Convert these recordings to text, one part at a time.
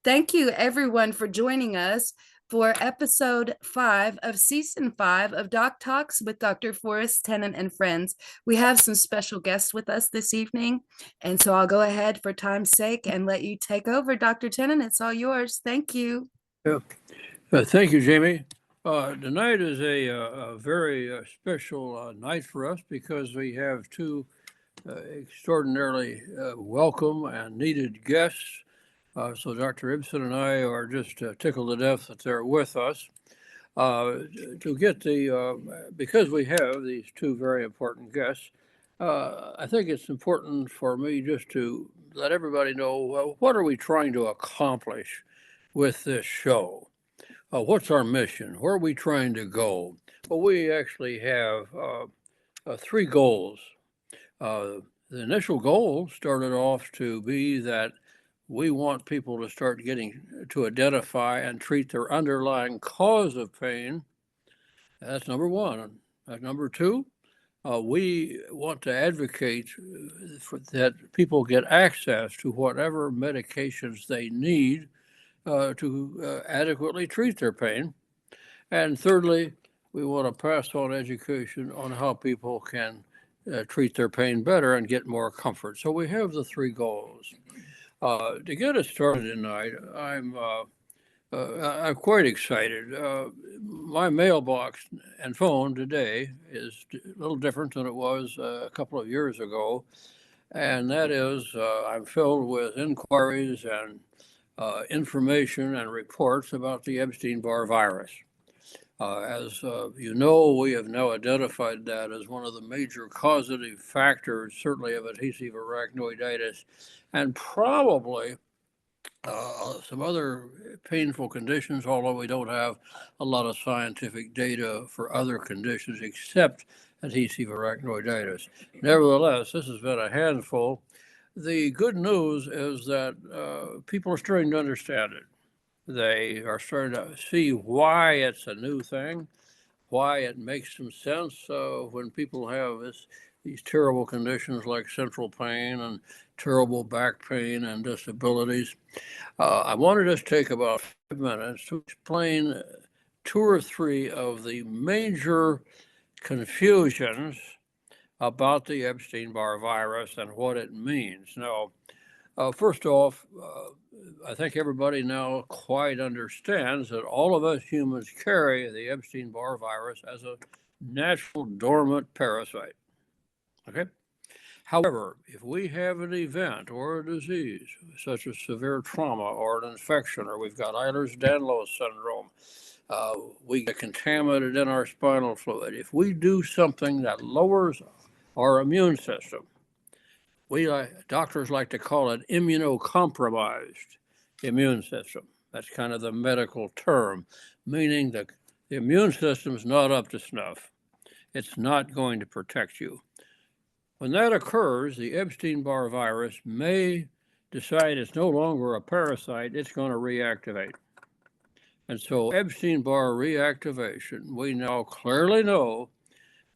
Thank you, everyone, for joining us for episode 5 of season 5 of Doc Talks with Dr. Forrest Tennant and friends. We have some special guests with us this evening, and so I'll go ahead for time's sake and let you take over. Dr. Tennant, it's all yours. Thank you. Yeah. Thank you, Jamie. Tonight is a very special night for us because we have two extraordinarily welcome and needed guests. So Dr. Ibsen and I are just tickled to death that they're with us. To get because we have these two very important guests, I think it's important for me just to let everybody know what are we trying to accomplish with this show. What's our mission? Where are we trying to go? Well, we actually have three goals. The initial goal started off to be that we want people to start getting to identify and treat their underlying cause of pain. That's number one. Number two, we want to advocate that people get access to whatever medications they need to adequately treat their pain. And thirdly, we want to pass on education on how people can treat their pain better and get more comfort. So we have the three goals. To get us started tonight, I'm quite excited. My mailbox and phone today is a little different than it was a couple of years ago, and that is I'm filled with inquiries and information and reports about the Epstein-Barr virus. As you know, we have now identified that as one of the major causative factors, certainly of adhesive arachnoiditis, and probably some other painful conditions, although we don't have a lot of scientific data for other conditions except adhesive arachnoiditis. Nevertheless, this has been a handful. The good news is that people are starting to understand it. They are starting to see why it's a new thing, why it makes some sense when people have these terrible conditions like central pain and terrible back pain and disabilities. I want to just take about 5 minutes to explain two or three of the major confusions about the Epstein-Barr virus and what it means. Now, first off, I think everybody now quite understands that all of us humans carry the Epstein-Barr virus as a natural dormant parasite. Okay? However, if we have an event or a disease, such as severe trauma or an infection, or we've got Ehlers-Danlos syndrome, we get contaminated in our spinal fluid, if we do something that lowers our immune system, doctors like to call it immunocompromised immune system. That's kind of the medical term, meaning that the immune system is not up to snuff. It's not going to protect you. When that occurs, the Epstein-Barr virus may decide it's no longer a parasite, it's going to reactivate. And so Epstein-Barr reactivation, we now clearly know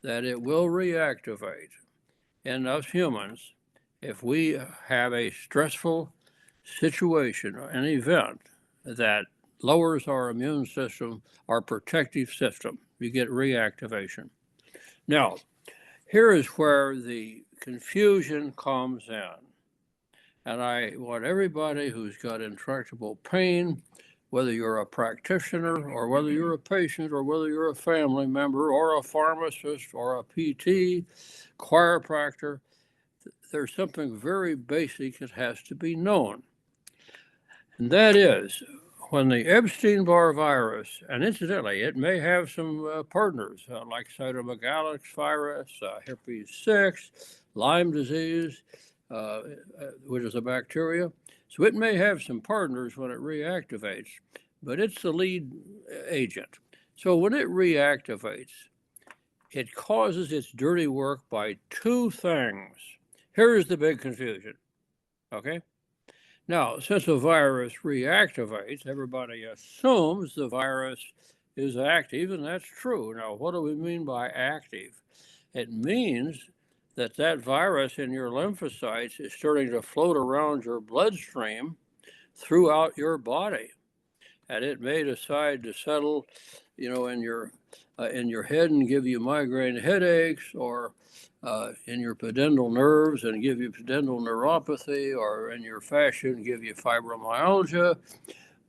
that it will reactivate in us humans if we have a stressful situation or an event that lowers our immune system, our protective system. You get reactivation. Now, here is where the confusion comes in. And I want everybody who's got intractable pain, whether you're a practitioner or whether you're a patient or whether you're a family member or a pharmacist or a PT, chiropractor, there's something very basic that has to be known. And that is when the Epstein-Barr virus, and incidentally, it may have some partners like cytomegalovirus virus, herpes 6, Lyme disease, which is a bacteria. So it may have some partners when it reactivates, but it's the lead agent. So when it reactivates, it causes its dirty work by two things. Here's the big confusion, okay? Now, since a virus reactivates, everybody assumes the virus is active, and that's true. Now, what do we mean by active? It means that that virus in your lymphocytes is starting to float around your bloodstream throughout your body, and it may decide to settle, in your head and give you migraine headaches, or in your pudendal nerves and give you pudendal neuropathy, or in your fascia and give you fibromyalgia.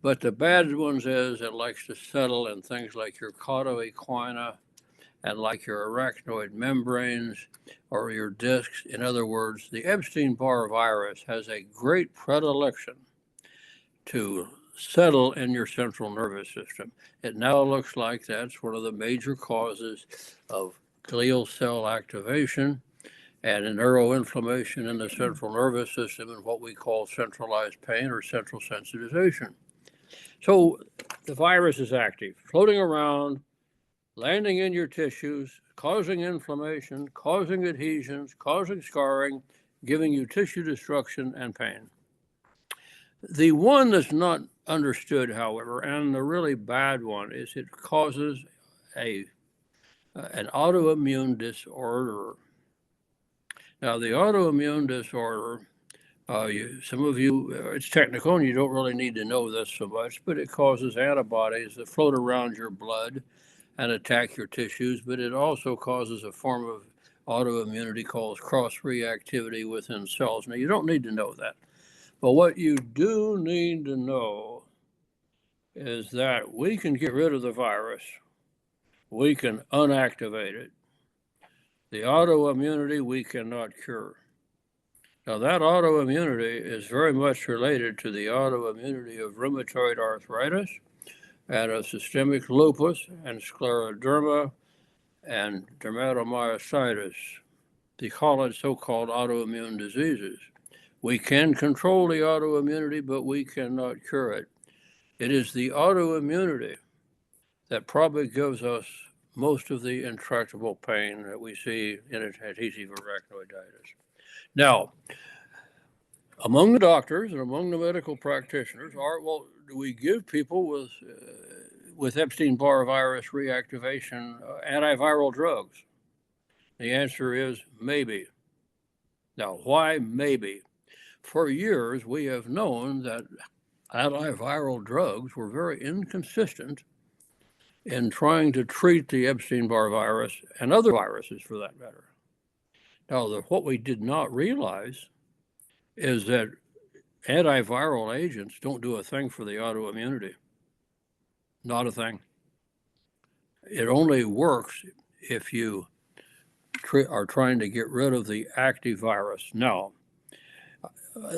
But the bad ones is it likes to settle in things like your cauda equina and like your arachnoid membranes or your discs. In other words, the Epstein-Barr virus has a great predilection to settle in your central nervous system. It now looks like that's one of the major causes of glial cell activation and neuroinflammation in the central nervous system and what we call centralized pain or central sensitization. So the virus is active, floating around, landing in your tissues, causing inflammation, causing adhesions, causing scarring, giving you tissue destruction and pain. The one that's not understood, however, and the really bad one, is it causes an autoimmune disorder. Now, the autoimmune disorder, some of you, it's technical and you don't really need to know this so much, but it causes antibodies that float around your blood and attack your tissues, but it also causes a form of autoimmunity called cross-reactivity within cells. Now, you don't need to know that, but what you do need to know is that we can get rid of the virus, we can unactivate it. The autoimmunity we cannot cure. Now, that autoimmunity is very much related to the autoimmunity of rheumatoid arthritis and of systemic lupus and scleroderma and dermatomyositis, the so-called autoimmune diseases. We can control the autoimmunity, but we cannot cure it. It is the autoimmunity that probably gives us most of the intractable pain that we see in adhesive arachnoiditis. Now, among the doctors and among the medical practitioners do we give people with Epstein-Barr virus reactivation antiviral drugs? The answer is maybe. Now, why maybe? For years, we have known that antiviral drugs were very inconsistent in trying to treat the Epstein-Barr virus and other viruses for that matter. Now, what we did not realize is that antiviral agents don't do a thing for the autoimmunity. Not a thing. It only works if you are trying to get rid of the active virus. Now,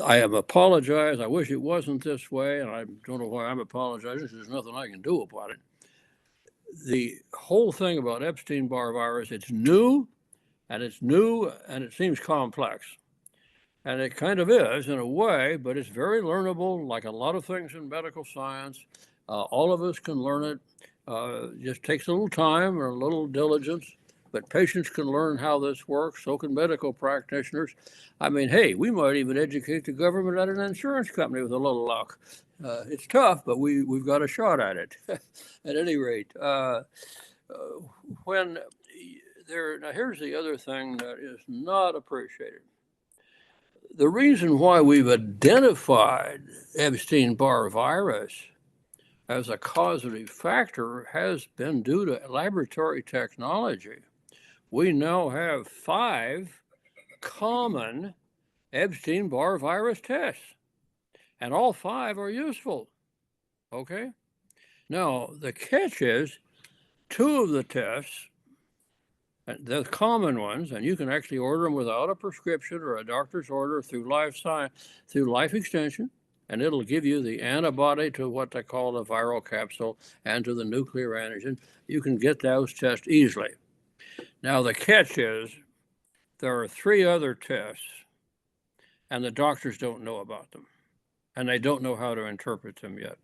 I have apologized. I wish it wasn't this way, and I don't know why I'm apologizing. There's nothing I can do about it. The whole thing about Epstein-Barr virus, it's new, and it seems complex. And it kind of is in a way, but it's very learnable, like a lot of things in medical science. All of us can learn it. It just takes a little time or a little diligence, but patients can learn how this works. So can medical practitioners. I mean, hey, we might even educate the government at an insurance company with a little luck. It's tough, but we've got a shot at it. At any rate, now here's the other thing that is not appreciated. The reason why we've identified Epstein-Barr virus as a causative factor has been due to laboratory technology. We now have 5 common Epstein-Barr virus tests, and all 5 are useful. Okay? Now, the catch is 2 of the tests, the common ones, and you can actually order them without a prescription or a doctor's order through Life Extension, and it'll give you the antibody to what they call a viral capsule and to the nuclear antigen. You can get those tests easily. Now, the catch is there are 3 other tests, and the doctors don't know about them, and they don't know how to interpret them yet.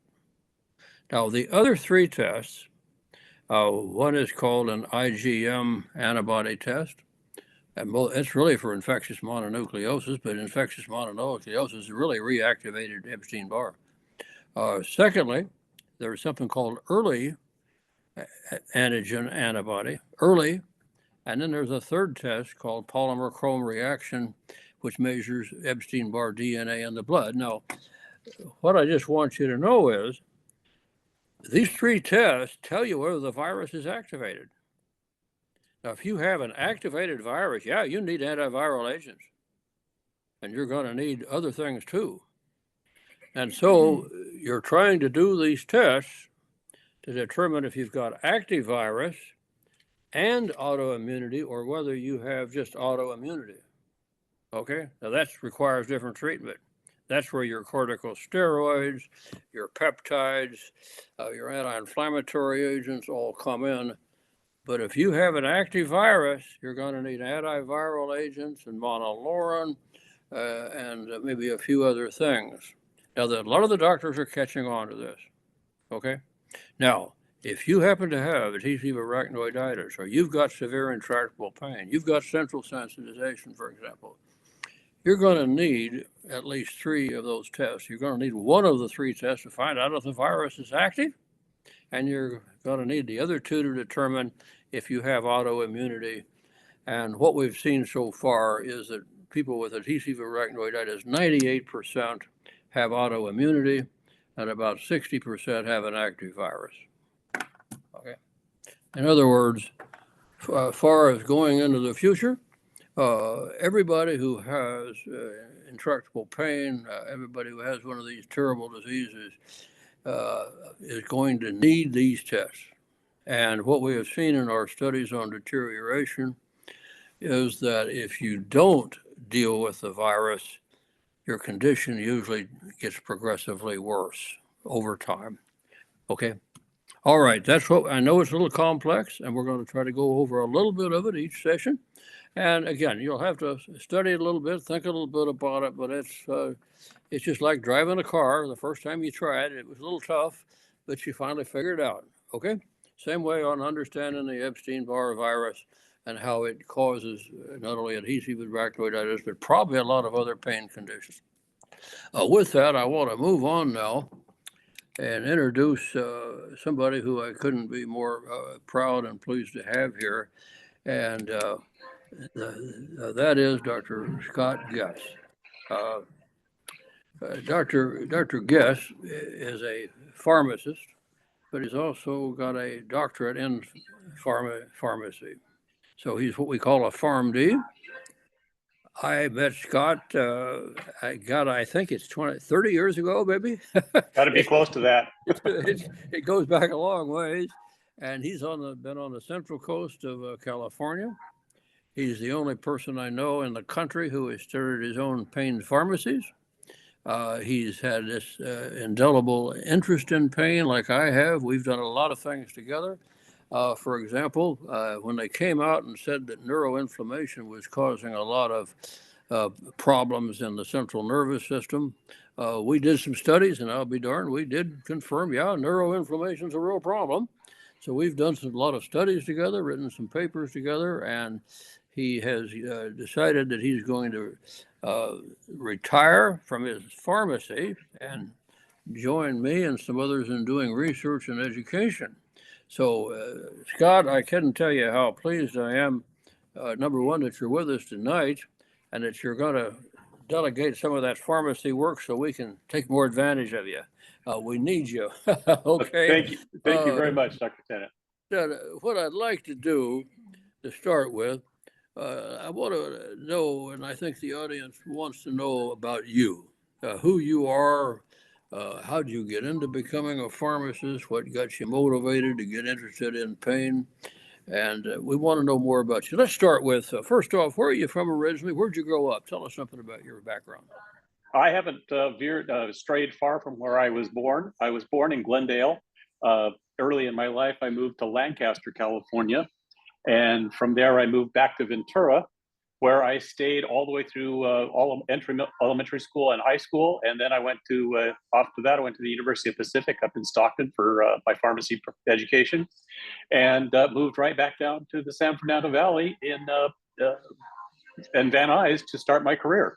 Now, the other 3 tests, one is called an IgM antibody test, and it's really for infectious mononucleosis, but infectious mononucleosis is really reactivated Epstein-Barr. Secondly, there's something called early antigen antibody, and then there's a third test called polymer chrome reaction, which measures Epstein-Barr DNA in the blood. Now, what I just want you to know is these three tests tell you whether the virus is activated. Now, if you have an activated virus, yeah, you need antiviral agents, and you're going to need other things too. And so you're trying to do these tests to determine if you've got active virus and autoimmunity or whether you have just autoimmunity. Okay, now that requires different treatment. That's where your corticosteroids, your peptides, your anti-inflammatory agents all come in. But if you have an active virus, you're going to need antiviral agents and monolaurin and maybe a few other things. Now, a lot of the doctors are catching on to this. Okay, now if you happen to have adhesive arachnoiditis or you've got severe intractable pain, you've got central sensitization, for example, you're going to need at least three of those tests. You're going to need one of the three tests to find out if the virus is active, and you're going to need the other two to determine if you have autoimmunity. And what we've seen so far is that people with adhesive arachnoiditis, 98% have autoimmunity, and about 60% have an active virus. Okay. In other words, as far as going into the future, everybody who has intractable pain, everybody who has one of these terrible diseases is going to need these tests. And what we have seen in our studies on deterioration is that if you don't deal with the virus, your condition usually gets progressively worse over time. Okay. All right. That's what I know. It's a little complex, and we're going to try to go over a little bit of it each session. And again, you'll have to study it a little bit, think a little bit about it, but it's just like driving a car. The first time you tried it, it was a little tough, but you finally figured it out. Okay? Same way on understanding the Epstein-Barr virus and how it causes not only adhesive arachnoiditis, but probably a lot of other pain conditions. With that, I want to move on now and introduce somebody who I couldn't be more proud and pleased to have here. And that is Dr. Scott Guess. Dr. Guess is a pharmacist, but he's also got a doctorate in pharmacy. So he's what we call a PharmD. I met Scott, I think it's 30 years ago, maybe. Got to be close to that. It goes back a long ways. And he's been on the central coast of California. He's the only person I know in the country who has started his own pain pharmacies. He's had this indelible interest in pain like I have. We've done a lot of things together. For example, when they came out and said that neuroinflammation was causing a lot of problems in the central nervous system, we did some studies, and I'll be darned, we did confirm, yeah, neuroinflammation is a real problem. So we've done a lot of studies together, written some papers together, and he has decided that he's going to retire from his pharmacy and join me and some others in doing research and education. So, Scott, I couldn't tell you how pleased I am, number one, that you're with us tonight and that you're going to delegate some of that pharmacy work so we can take more advantage of you. We need you. Okay. Thank you. Thank you very much, Dr. Tennant. What I'd like to do to start with, I want to know, and I think the audience wants to know about you, who you are, how did you get into becoming a pharmacist, what got you motivated to get interested in pain, and we want to know more about you. Let's start with, first off, where are you from originally? Where'd you grow up? Tell us something about your background. I haven't strayed far from where I was born. I was born in Glendale. Early in my life, I moved to Lancaster, California. And from there, I moved back to Ventura, where I stayed all the way through elementary school and high school. And then I went to, after that, I went to the University of Pacific up in Stockton for my pharmacy education, and moved right back down to the San Fernando Valley in Van Nuys to start my career.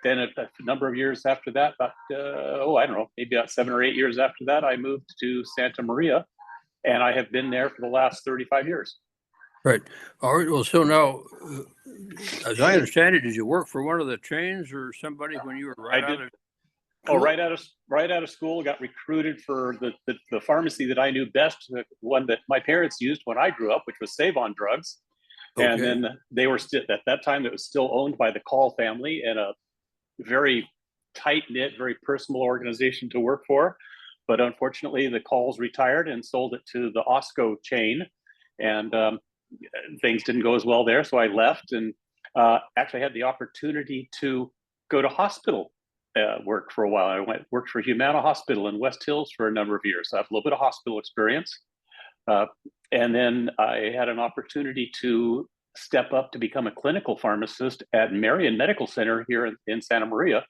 Then a number of years after that, about, I don't know, maybe about 7 or 8 years after that, I moved to Santa Maria, and I have been there for the last 35 years. Right. All right. Well, so now, as I understand it, did you work for one of the chains or somebody when you were I right out did. of Oh, school? right out of school, got recruited for the pharmacy that I knew best, the one that my parents used when I grew up, which was Save On Drugs. And Okay. then they were still at that time, it was still owned by the Call family and a very tight knit, very personal organization to work for. But unfortunately, the Calls retired and sold it to the Osco chain, and things didn't go as well there. So I left and actually had the opportunity to go to hospital work for a while. I worked for Humana Hospital in West Hills for a number of years. So I have a little bit of hospital experience. Uh, and then I had an opportunity to step up to become a clinical pharmacist at Marion Medical Center here in Santa Maria.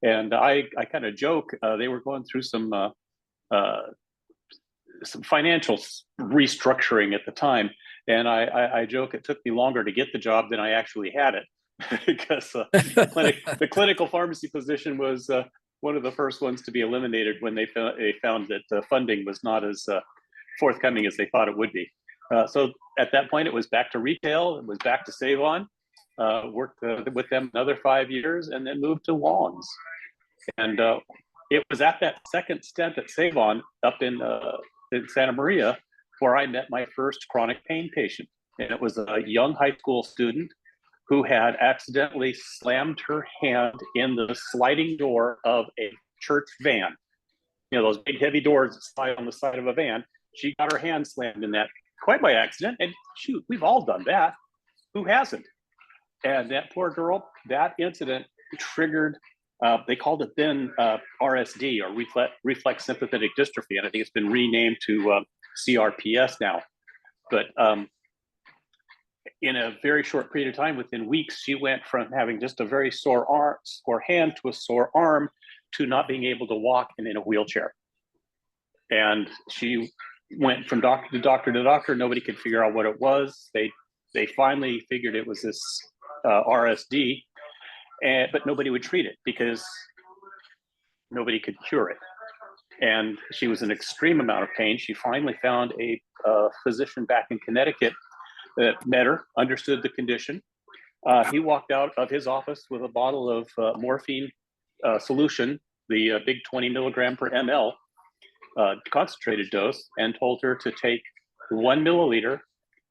And I kind of joke, they were going through uh, some financial restructuring at the time. And I joke it took me longer to get the job than I actually had it because the clinical pharmacy position was one of the first ones to be eliminated when they found that funding was not as forthcoming as they thought it would be. So at that point, it was back to retail. It was back to Save On. Worked with them another 5 years, and then moved to Lawns. And it was at that second stint at Save On up in Santa Maria where I met my first chronic pain patient. And it was a young high school student who had accidentally slammed her hand in the sliding door of a church van. You know, those big heavy doors that slide on the side of a van. She got her hand slammed in that quite by accident. And shoot, we've all done that. Who hasn't? And that poor girl, that incident triggered, they called it then RSD, or reflex sympathetic dystrophy. And I think it's been renamed to CRPS now. But in a very short period of time, within weeks, she went from having just a very sore hand to a sore arm to not being able to walk and in a wheelchair. And she went from doctor to doctor to doctor. Nobody could figure out what it was. They finally figured it was this RSD, but nobody would treat it because nobody could cure it. And she was in extreme amount of pain. She finally found a physician back in Connecticut that met her, understood the condition. He walked out of his office with a bottle of morphine solution, the big 20 milligram per ml concentrated dose, and told her to take 1 milliliter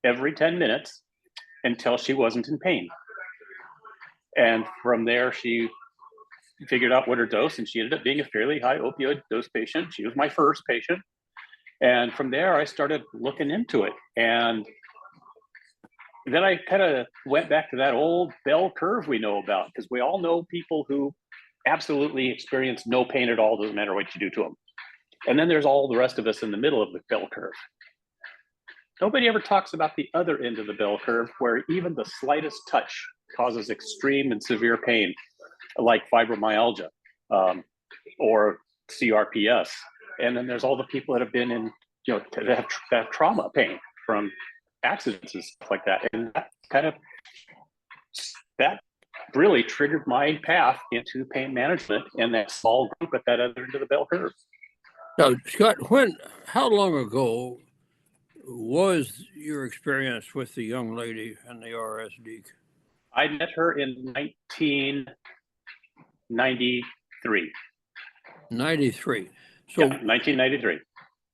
every 10 minutes until she wasn't in pain. And from there, she figured out what her dose, and she ended up being a fairly high opioid dose patient. She was my first patient. And from there, I started looking into it. And then I kind of went back to that old bell curve we know about, because we all know people who absolutely experience no pain at all, doesn't matter what you do to them. And then there's all the rest of us in the middle of the bell curve. Nobody ever talks about the other end of the bell curve, where even the slightest touch causes extreme and severe pain, like fibromyalgia or CRPS. And then there's all the people that have been in, you know, that have trauma pain from accidents and stuff like that. And that really triggered my path into pain management in that small group at that other end of the bell curve. Now, Scott, how long ago was your experience with the young lady and the RSD? I met her in 1993. 93. So, Yeah, 1993.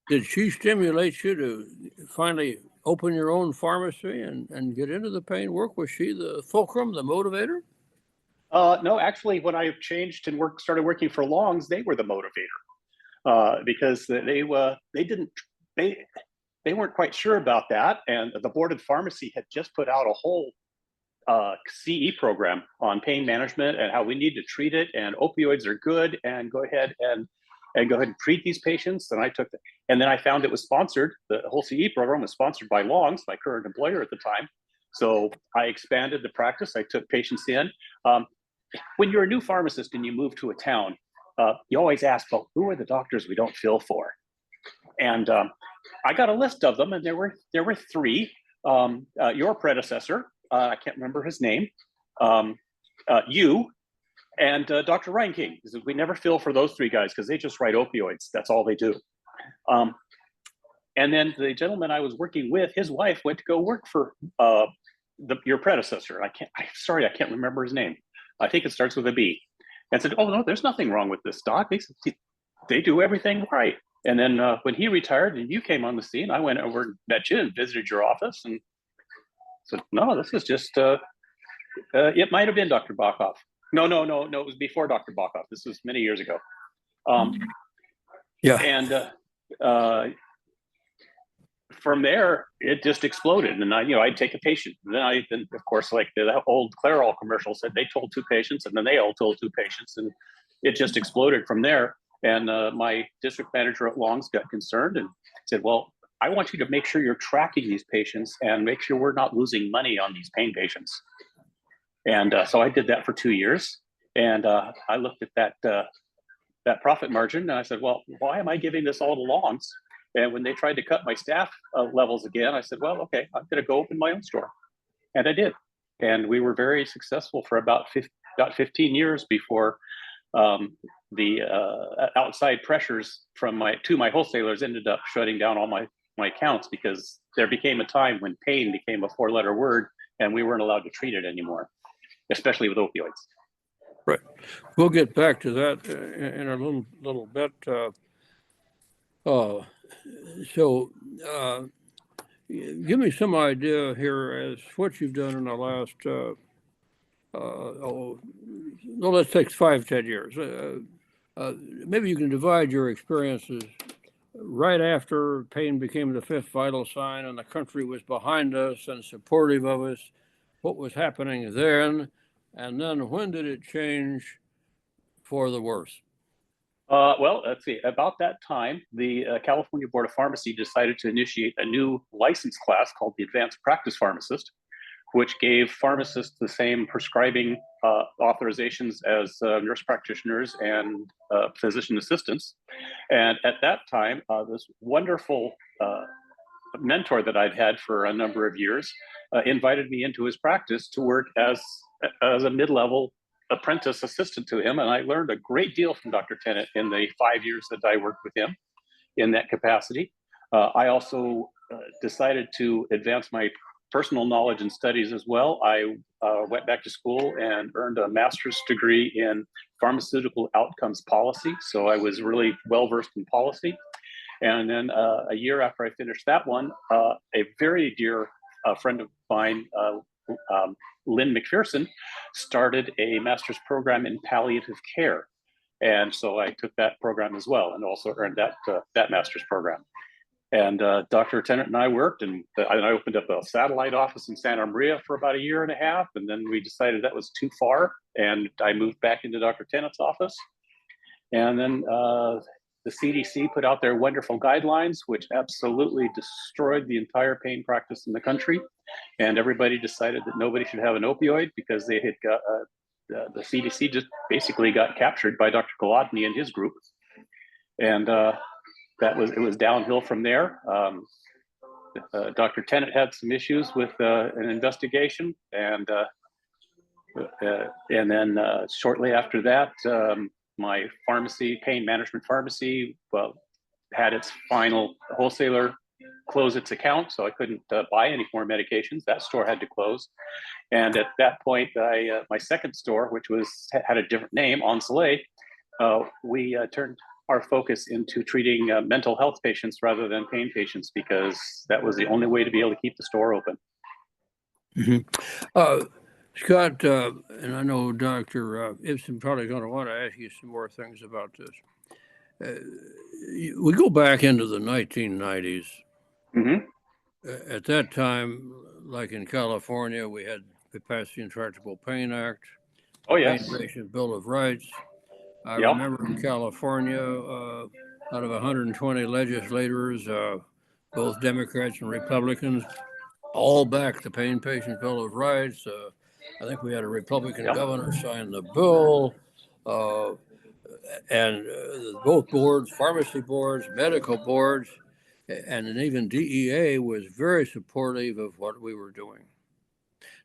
did she stimulate you to finally open your own pharmacy and get into the pain work? Was she the fulcrum, the motivator? No, actually, when I changed and started working for Longs, they were the motivator because they weren't quite sure about that, and the board of pharmacy had just put out a whole CE program on pain management and how we need to treat it, and opioids are good, and go ahead and treat these patients. And I took it, and then I found it was sponsored. The whole CE program was sponsored by Longs, my current employer at the time. So I expanded the practice. I took patients in. When you're a new pharmacist and you move to a town, you always ask, well, who are the doctors we don't fill for? And I got a list of them, and there were three. Your predecessor, I can't remember his name, you, and Dr. Reinking. We never fill for those three guys because they just write opioids. That's all they do. And then the gentleman I was working with, his wife went to go work for your predecessor. I can't remember his name. I think it starts with a B. And said, "Oh no, there's nothing wrong with this doc. They do everything right." And then when he retired and you came on the scene, I went over and met you and visited your office and said, "No, this is just it might have been Dr. Bachoff. No, it was before Dr. Bachoff. This was many years ago." Yeah. And from there, it just exploded. And I'd take a patient. And then of course, like the old Clairol commercial said, they told two patients, and then they all told two patients, and it just exploded from there. And my district manager at Longs got concerned and said, "Well, I want you to make sure you're tracking these patients and make sure we're not losing money on these pain patients." And so I did that for 2 years. And I looked at that profit margin, and I said, "Well, why am I giving this all to Longs?" And when they tried to cut my staff levels again, I said, "Well, okay, I'm going to go open my own store." And I did. And we were very successful for about 15 years before the outside pressures from my wholesalers ended up shutting down all my accounts, because there became a time when pain became a 4-letter word and we weren't allowed to treat it anymore, especially with opioids. Right. We'll get back to that in a little bit. So give me some idea here as what you've done in the last, let's take 5-10 years. Maybe you can divide your experiences right after pain became the 5th vital sign and the country was behind us and supportive of us. What was happening then? And then when did it change for the worse? Well, let's see. About that time, the California Board of Pharmacy decided to initiate a new license class called the Advanced Practice Pharmacist, which gave pharmacists the same prescribing authorizations as nurse practitioners and physician assistants. And at that time, this wonderful mentor that I'd had for a number of years invited me into his practice to work as a mid-level apprentice assistant to him. And I learned a great deal from Dr. Tennant in the 5 years that I worked with him in that capacity. I also decided to advance my personal knowledge and studies as well. I went back to school and earned a master's degree in pharmaceutical outcomes policy. So I was really well versed in policy. And then a year after I finished that one, a very dear friend of mine, Lynn McPherson, started a master's program in palliative care. And so I took that program as well and also earned that master's program. And Dr. Tennant and I worked, and I opened up a satellite office in Santa Maria for about 1.5 years. And then we decided that was too far. And I moved back into Dr. Tennant's office. And then the CDC put out their wonderful guidelines, which absolutely destroyed the entire pain practice in the country. And everybody decided that nobody should have an opioid because they had got the CDC just basically got captured by Dr. Kolodny and his group. And it was downhill from there. Dr. Tennant had some issues with an investigation, and then shortly after that, my pharmacy, pain management pharmacy, had its final wholesaler close its account, so I couldn't buy any more medications. That store had to close, and at that point, my second store, which had a different name, On Soleil, we turned our focus into treating mental health patients rather than pain patients, because that was the only way to be able to keep the store open. Mm-hmm. Scott, and I know Dr. Ibsen probably going to want to ask you some more things about this. We go back into the 1990s. Mm-hmm. At that time, like in California, we passed the Intractable Pain Act, Oh, yes. Pain Patient Bill of Rights. I Yep. remember in California, out of 120 legislators, both Democrats and Republicans, all backed the Pain Patient Bill of Rights. I think we had a Republican governor sign the bill, and both boards, pharmacy boards, medical boards, and even DEA was very supportive of what we were doing.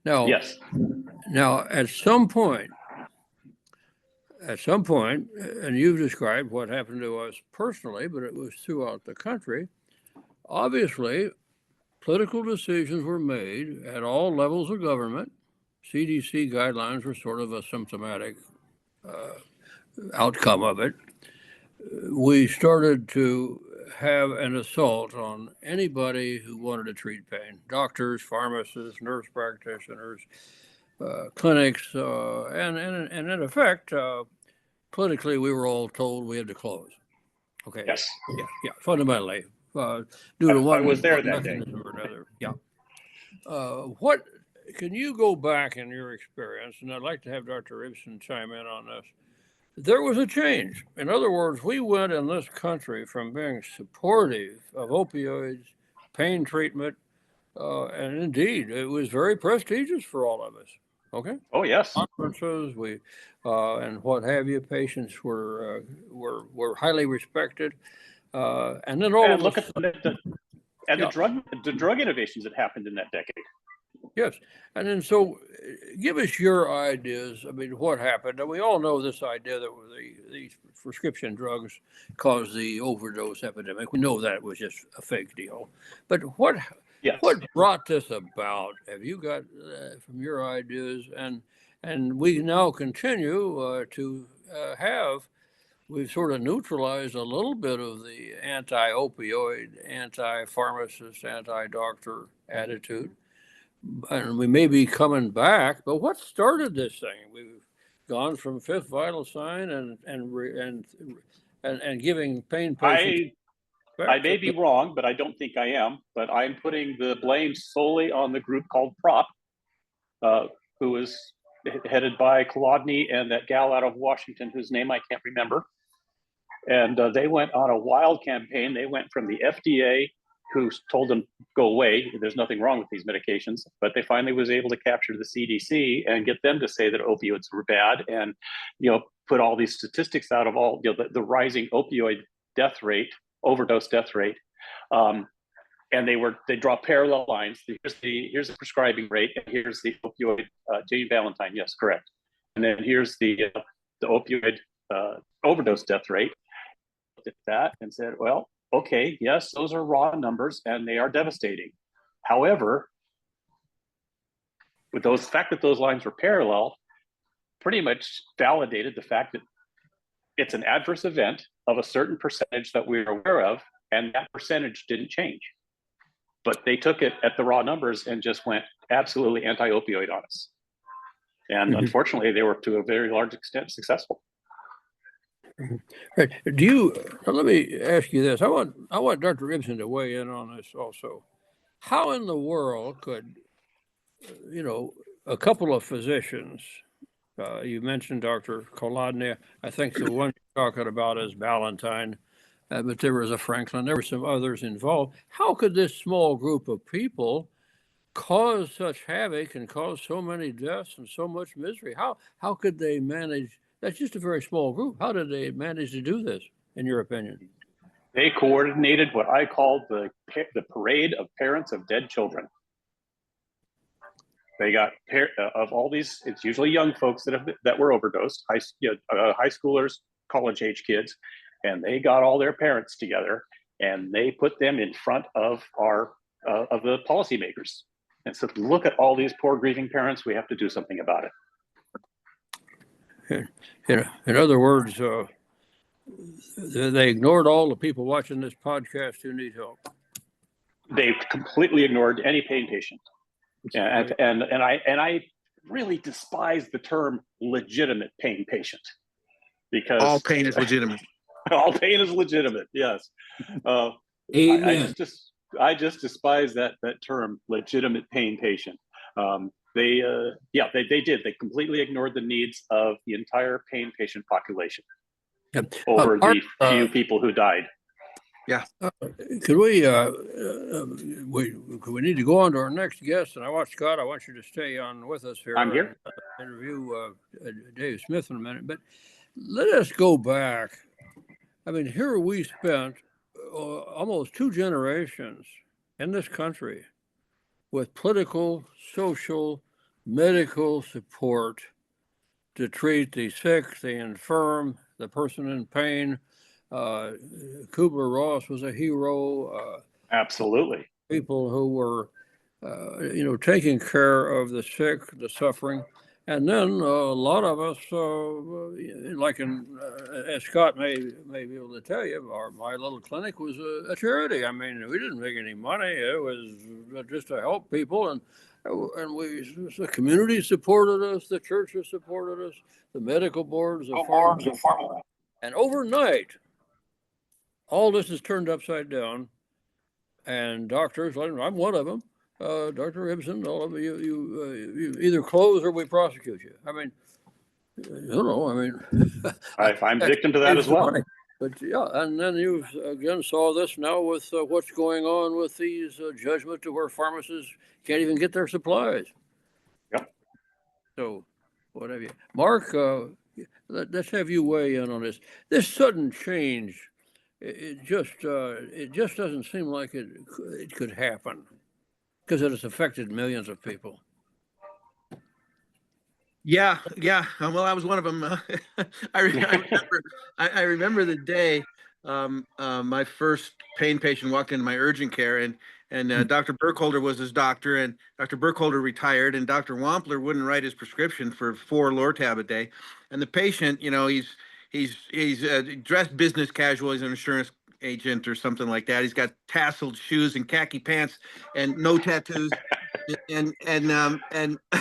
Now, yes. Now, at some point, and you've described what happened to us personally, but it was throughout the country, obviously, political decisions were made at all levels of government. CDC guidelines were sort of a symptomatic outcome of it. We started to have an assault on anybody who wanted to treat pain: doctors, pharmacists, nurse practitioners, clinics, and in effect, politically, we were all told we had to close. Okay. Yes, Yeah. Fundamentally, due to I one was there that day. mechanism or another. Yeah. What can you go back in your experience? And I'd like to have Dr. Ibsen chime in on this. There was a change. In other words, we went in this country from being supportive of opioids, pain treatment, and indeed, it was very prestigious for all of us. Okay. Oh yes. Conferences, and what have you. Patients were highly respected, and then all And of look us. at the drug innovations that happened in that decade. Yes, and then so give us your ideas. I mean, what happened? And we all know this idea that these prescription drugs caused the overdose epidemic. We know that was just a fake deal. But what Yes. brought this about? Have you got from your ideas? And we now continue to have. We've sort of neutralized a little bit of the anti-opioid, anti-pharmacist, anti-doctor attitude, and we may be coming back. But what started this thing? We've gone from fifth vital sign and giving pain patients. I may be wrong, but I don't think I am. But I'm putting the blame solely on the group called Prop, who was headed by Kolodny and that gal out of Washington whose name I can't remember. And they went on a wild campaign. They went from the FDA, who told them go away, there's nothing wrong with these medications, but they finally was able to capture the CDC and get them to say that opioids were bad, and put all these statistics out of all the rising opioid death rate, overdose death rate. And they draw parallel lines. Here's the prescribing rate, and here's the opioid. Jane Valentine, yes, correct. And then here's the opioid overdose death rate. Looked at that and said, well, okay, yes, those are raw numbers and they are devastating. However, with the fact that those lines were parallel, pretty much validated the fact that it's an adverse event of a certain percentage that we're aware of, and that percentage didn't change. But they took it at the raw numbers and just went absolutely anti-opioid on us. And unfortunately, they were to a very large extent successful. Right. Let me ask you this. I want Dr. Ibsen to weigh in on this also. How in the world could, a couple of physicians, you mentioned Dr. Kolodny, I think the one you're talking about is Ballantyne, but there was a Franklin, there were some others involved. How could this small group of people cause such havoc and cause so many deaths and so much misery? How could they manage? That's just a very small group. How did they manage to do this, in your opinion? They coordinated what I called the parade of parents of dead children. They got of all these. It's usually young folks that were overdosed, high schoolers, college age kids, and they got all their parents together and they put them in front of of the policymakers and said, "Look at all these poor grieving parents. We have to do something about it." In other words, they ignored all the people watching this podcast who need help. They completely ignored any pain patient, and I really despise the term legitimate pain patient, because all pain is legitimate. All pain is legitimate. Yes, Amen. I just despise that term, legitimate pain patient. They did. They completely ignored the needs of the entire pain patient population over the few people who died. Yeah. Could we need to go on to our next guest? And Scott, I want you to stay on with us here. I'm here. And interview Dave Smith in a minute. But let us go back. I mean, here we spent almost 2 generations in this country with political, social, medical support to treat the sick, the infirm, the person in pain. Kubler-Ross was a hero. Absolutely. People who were, taking care of the sick, the suffering. And then a lot of us, as Scott may be able to tell you, my little clinic was a charity. I mean, we didn't make any money. It was just to help people, and the community supported us, the churches supported us, the medical boards, the farmers, and overnight, all this is turned upside down. And doctors, I'm one of them. Dr. Ibsen, all of you either close or we prosecute you. I mean, I'm victim to that as well. money. But yeah, and then you again saw this now with what's going on with these judgment to where pharmacists can't even get their supplies. Yep. So, what have you, Mark? Let's have you weigh in on this. This sudden change, it just doesn't seem like it could happen because it has affected millions of people. Yeah. Well, I was one of them. I remember the day my first pain patient walked into my urgent care, and Dr. Burkholder was his doctor, and Dr. Burkholder retired, and Dr. Wampler wouldn't write his prescription for 4 Lortab a day, and the patient, he's dressed business casual. He's an insurance agent or something like that. He's got tasseled shoes and khaki pants and no tattoos. And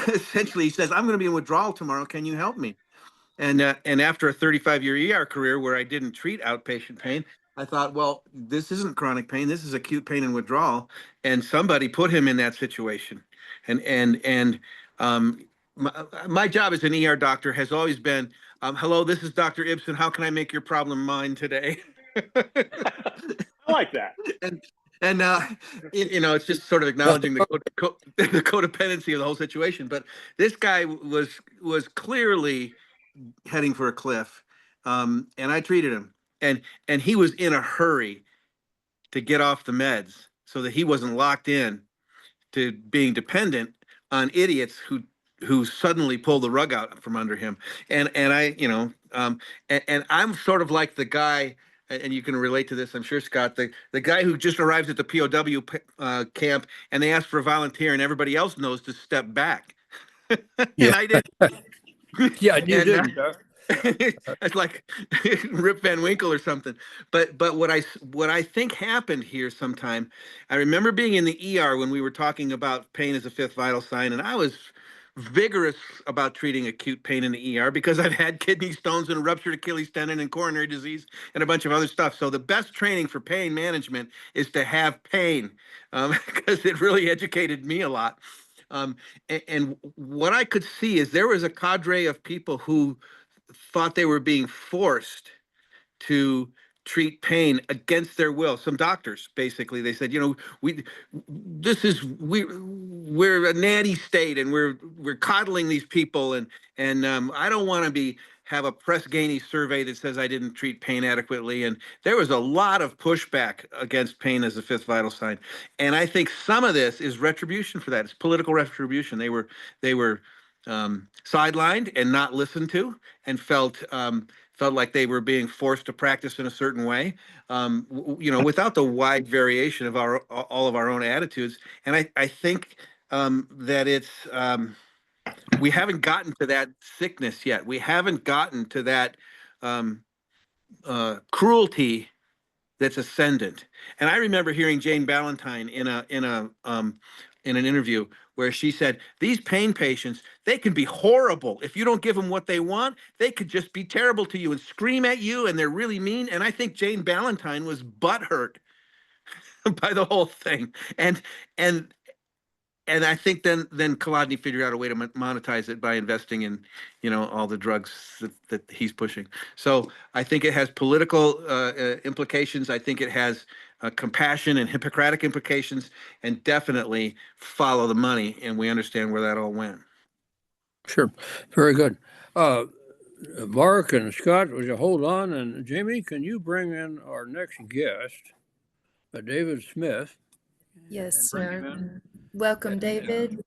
essentially he says, "I'm going to be in withdrawal tomorrow. Can you help me?" And after a 35-year ER career where I didn't treat outpatient pain, I thought, well, this isn't chronic pain. This is acute pain and withdrawal. And somebody put him in that situation. And my job as an ER doctor has always been, hello, this is Dr. Ibsen. How can I make your problem mine today? I like that. And it's just sort of acknowledging the codependency of the whole situation. But this guy was clearly heading for a cliff, and I treated him, and he was in a hurry to get off the meds so that he wasn't locked in to being dependent on idiots who suddenly pull the rug out from under him. And I, and I'm sort of like the guy, and you can relate to this, I'm sure, Scott, the guy who just arrives at the POW camp and they ask for a volunteer and everybody else knows to step back. And I did. Yeah, you did. It's like Rip Van Winkle or something. But what I think happened here sometime, I remember being in the ER when we were talking about pain as a 5th vital sign, and I was vigorous about treating acute pain in the ER because I've had kidney stones and a ruptured Achilles tendon and coronary disease and a bunch of other stuff. So the best training for pain management is to have pain, because it really educated me a lot. And what I could see is there was a cadre of people who thought they were being forced to treat pain against their will. Some doctors, basically, they said, we're a natty state and we're coddling these people, and I don't want to have a Press Ganey survey that says I didn't treat pain adequately. And there was a lot of pushback against pain as a 5th vital sign. And I think some of this is retribution for that. It's political retribution. They were sidelined and not listened to, and felt like they were being forced to practice in a certain way, without the wide variation of all of our own attitudes. And I think that it's we haven't gotten to that sickness yet. We haven't gotten to that cruelty that's ascendant. And I remember hearing Jane Ballantyne in an interview where she said, these pain patients, they can be horrible. If you don't give them what they want, they could just be terrible to you and scream at you, and they're really mean. And I think Jane Ballantyne was butthurt by the whole thing. And I think then Kolodny figured out a way to monetize it by investing in, all the drugs that he's pushing. So I think it has political implications. I think it has compassion and Hippocratic implications, and definitely follow the money. And we understand where that all went. Sure. Very good. Mark and Scott, would you hold on? And Jamie, can you bring in our next guest, David Smith? Yes, sir. Welcome, David.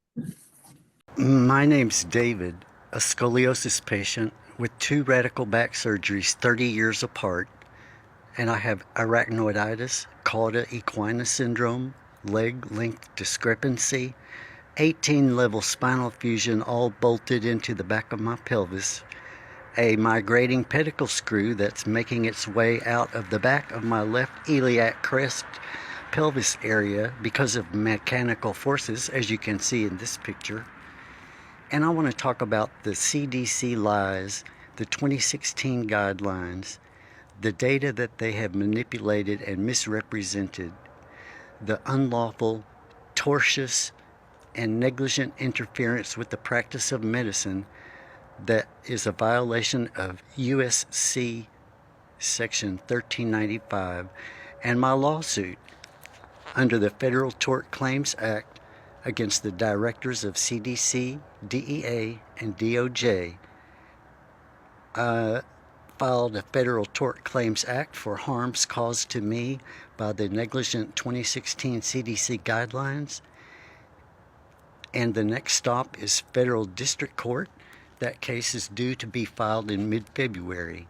My name's David, a scoliosis patient with 2 radical back surgeries 30 years apart, and I have arachnoiditis, cauda equina syndrome, leg length discrepancy, 18-level spinal fusion all bolted into the back of my pelvis, a migrating pedicle screw that's making its way out of the back of my left iliac crest pelvis area because of mechanical forces, as you can see in this picture. And I want to talk about the CDC lies, the 2016 guidelines, the data that they have manipulated and misrepresented, the unlawful, tortious, and negligent interference with the practice of medicine that is a violation of USC Section 1395, and my lawsuit under the Federal Tort Claims Act against the directors of CDC, DEA, and DOJ. Filed a Federal Tort Claims Act for harms caused to me by the negligent 2016 CDC guidelines. And the next stop is Federal District Court. That case is due to be filed in mid-February.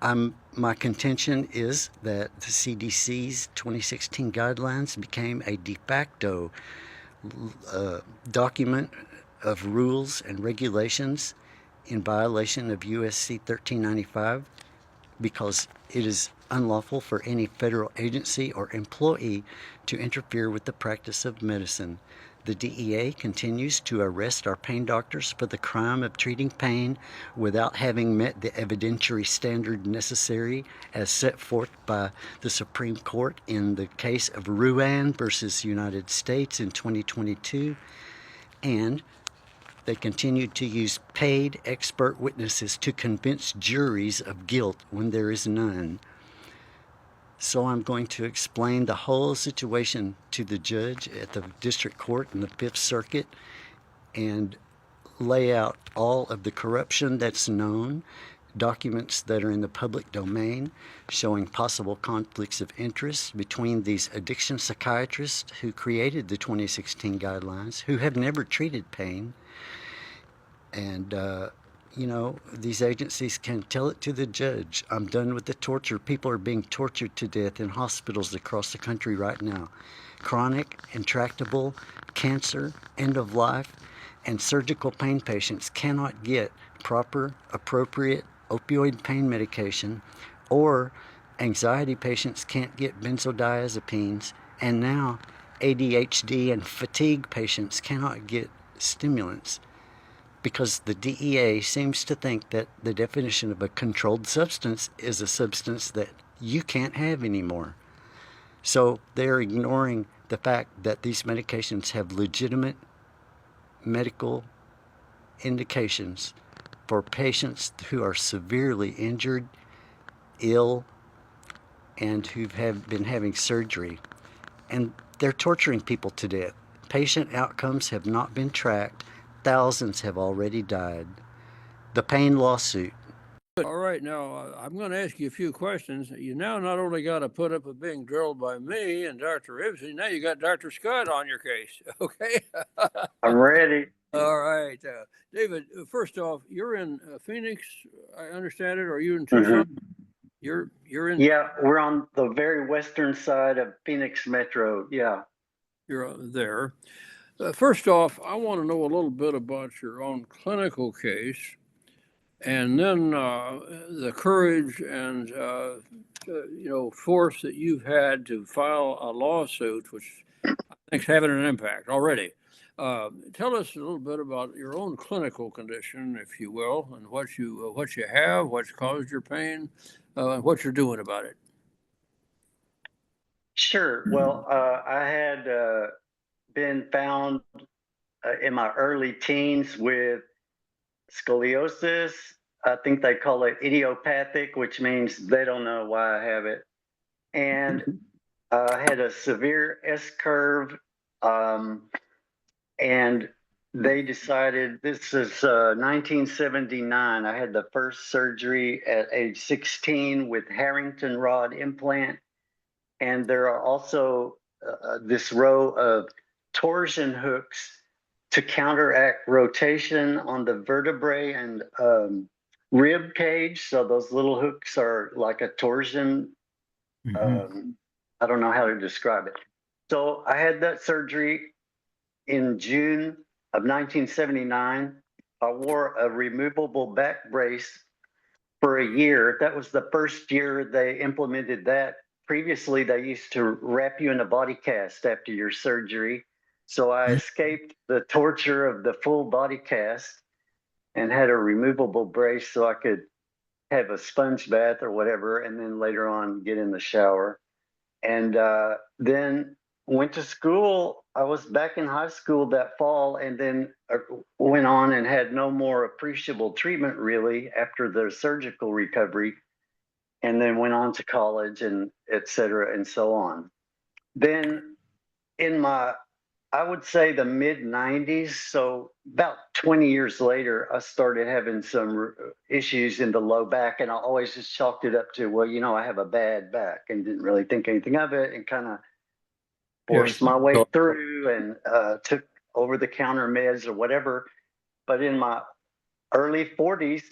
My contention is that the CDC's 2016 guidelines became a de facto document of rules and regulations in violation of USC 1395 because it is unlawful for any federal agency or employee to interfere with the practice of medicine. The DEA continues to arrest our pain doctors for the crime of treating pain without having met the evidentiary standard necessary as set forth by the Supreme Court in the case of Ruan versus United States in 2022. And they continue to use paid expert witnesses to convince juries of guilt when there is none. So I'm going to explain the whole situation to the judge at the district court in the Fifth Circuit and lay out all of the corruption that's known, documents that are in the public domain showing possible conflicts of interest between these addiction psychiatrists who created the 2016 guidelines, who have never treated pain. And these agencies can tell it to the judge. I'm done with the torture. People are being tortured to death in hospitals across the country right now. Chronic, intractable, cancer, end of life, and surgical pain patients cannot get proper, appropriate opioid pain medication, or anxiety patients can't get benzodiazepines, and now ADHD and fatigue patients cannot get stimulants, because the DEA seems to think that the definition of a controlled substance is a substance that you can't have anymore. So they're ignoring the fact that these medications have legitimate medical indications for patients who are severely injured, ill, and who have been having surgery. And they're torturing people to death. Patient outcomes have not been tracked. Thousands have already died. The pain lawsuit. All right, now I'm going to ask you a few questions. You now not only got to put up with being drilled by me and Dr. Ribsy, now you got Dr. Scott on your case, okay? I'm ready. All right. David, first off, you're in Phoenix, I understand it, or are you in Tucson? You're in. Yeah, we're on the very western side of Phoenix Metro. Yeah. You're there. First off, I want to know a little bit about your own clinical case, and then the courage and force that you've had to file a lawsuit, which I think is having an impact already. Tell us a little bit about your own clinical condition, if you will, and what you have, what's caused your pain, and what you're doing about it. Sure. Well, I had been found in my early teens with scoliosis. I think they call it idiopathic, which means they don't know why I have it. And I had a severe S curve. And they decided, this is 1979. I had the first surgery at age 16 with Harrington rod implant. And there are also this row of torsion hooks to counteract rotation on the vertebrae and rib cage. So those little hooks are like a torsion I don't know how to describe it. So I had that surgery in June of 1979. I wore a removable back brace for a year. That was the first year they implemented that. Previously, they used to wrap you in a body cast after your surgery. So I escaped the torture of the full body cast and had a removable brace so I could have a sponge bath or whatever, and then later on get in the shower. And then went to school. I was back in high school that fall, and then went on and had no more appreciable treatment really after the surgical recovery, and then went on to college and et cetera and so on. Then in my, I would say the mid 90s, so about 20 years later, I started having some issues in the low back, and I always just chalked it up to, well, I have a bad back, and didn't really think anything of it, and kind of forced my way through and took over the counter meds or whatever. But in my early 40s,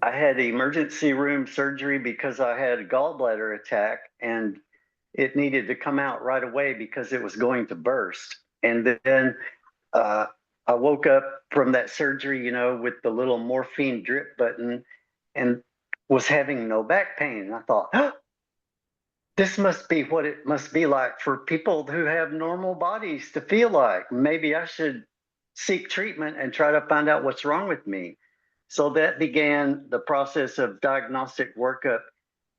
I had emergency room surgery because I had a gallbladder attack, and it needed to come out right away because it was going to burst. And then I woke up from that surgery, with the little morphine drip button, and was having no back pain. And I thought, this must be what it must be like for people who have normal bodies to feel like. Maybe I should seek treatment and try to find out what's wrong with me. So that began the process of diagnostic workup,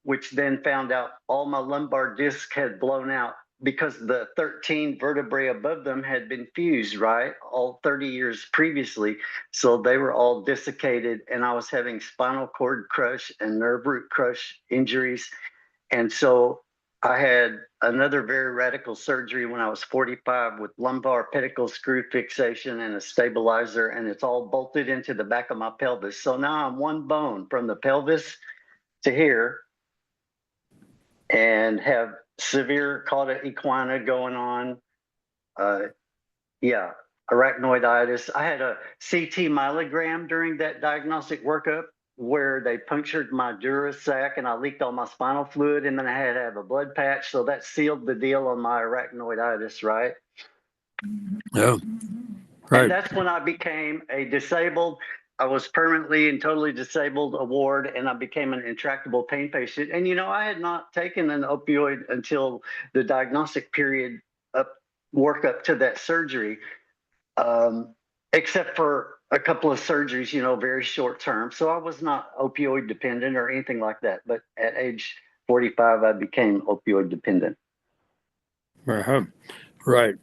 which then found out all my lumbar discs had blown out because the 13 vertebrae above them had been fused, right? All 30 years previously. So they were all desiccated, and I was having spinal cord crush and nerve root crush injuries. And so I had another very radical surgery when I was 45 with lumbar pedicle screw fixation and a stabilizer, and it's all bolted into the back of my pelvis. So now I'm one bone from the pelvis to here, and have severe cauda equina going on. Arachnoiditis. I had a CT myelogram during that diagnostic workup where they punctured my dura sac and I leaked all my spinal fluid, and then I had to have a blood patch. So that sealed the deal on my arachnoiditis, right? Yeah, right. And that's when I became a disabled. I was permanently and totally disabled award, and I became an intractable pain patient. And I had not taken an opioid until the diagnostic period work up to that surgery, except for a couple of surgeries, very short term. So I was not opioid dependent or anything like that. But at age 45, I became opioid dependent. Uh-huh. Right.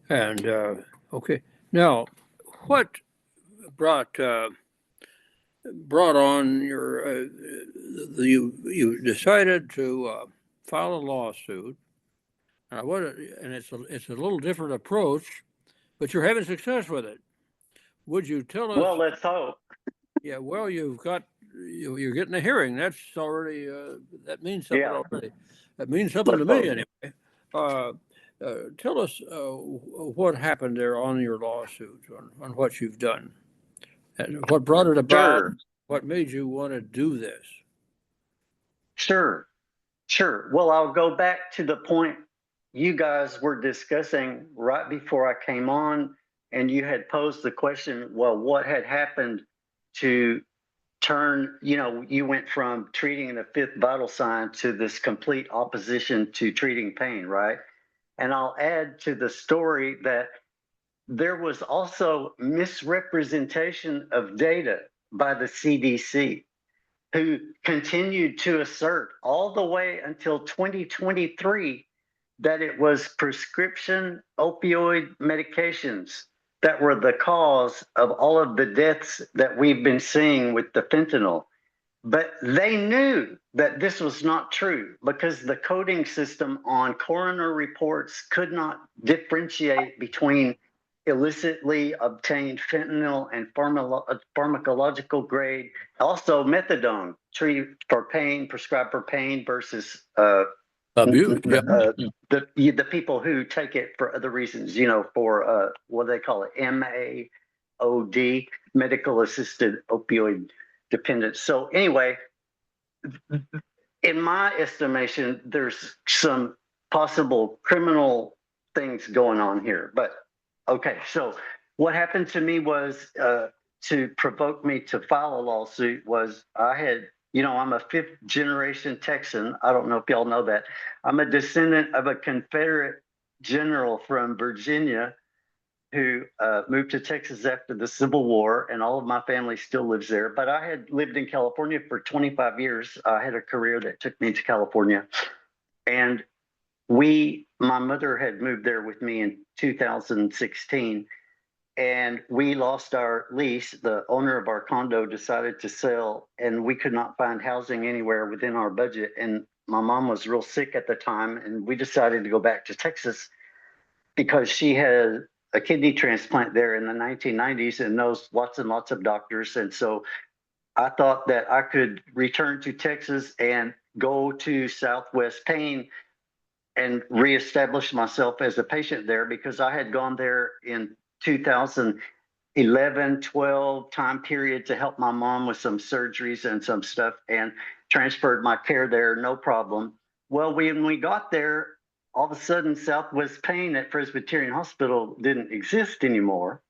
And okay. Now, what brought on your you decided to file a lawsuit? And it's a little different approach, but you're having success with it. Would you tell us? Well, let's hope. Yeah. Well, you're getting a hearing. That's already that means something already. That means something to me anyway. Tell us what happened there on your lawsuit, on what you've done, and what brought it about. Sure. What made you want to do this? Sure. Well, I'll go back to the point you guys were discussing right before I came on, and you had posed the question, well, what had happened to turn, you went from treating the fifth vital sign to this complete opposition to treating pain, right? And I'll add to the story that there was also misrepresentation of data by the CDC, who continued to assert all the way until 2023 that it was prescription opioid medications that were the cause of all of the deaths that we've been seeing with the fentanyl. But they knew that this was not true because the coding system on coroner reports could not differentiate between illicitly obtained fentanyl and pharmacological grade, also methadone treated for pain, prescribed for pain versus Abuse. the people who take it for other reasons, for what they call it, MAOD, medical assisted opioid dependence. So anyway, in my estimation, there's some possible criminal things going on here. But okay, so what happened to me was to provoke me to file a lawsuit was I had, I'm a fifth generation Texan. I don't know if y'all know that. I'm a descendant of a Confederate general from Virginia who moved to Texas after the Civil War, and all of my family still lives there. But I had lived in California for 25 years. I had a career that took me to California. And my mother had moved there with me in 2016, and we lost our lease. The owner of our condo decided to sell, and we could not find housing anywhere within our budget. And my mom was real sick at the time, and we decided to go back to Texas because she had a kidney transplant there in the 1990s and knows lots and lots of doctors. And so I thought that I could return to Texas and go to Southwest Pain and reestablish myself as a patient there, because I had gone there in 2011, 12 time period to help my mom with some surgeries and some stuff, and transferred my care there, no problem. Well, when we got there, all of a sudden Southwest Pain at Presbyterian Hospital didn't exist anymore,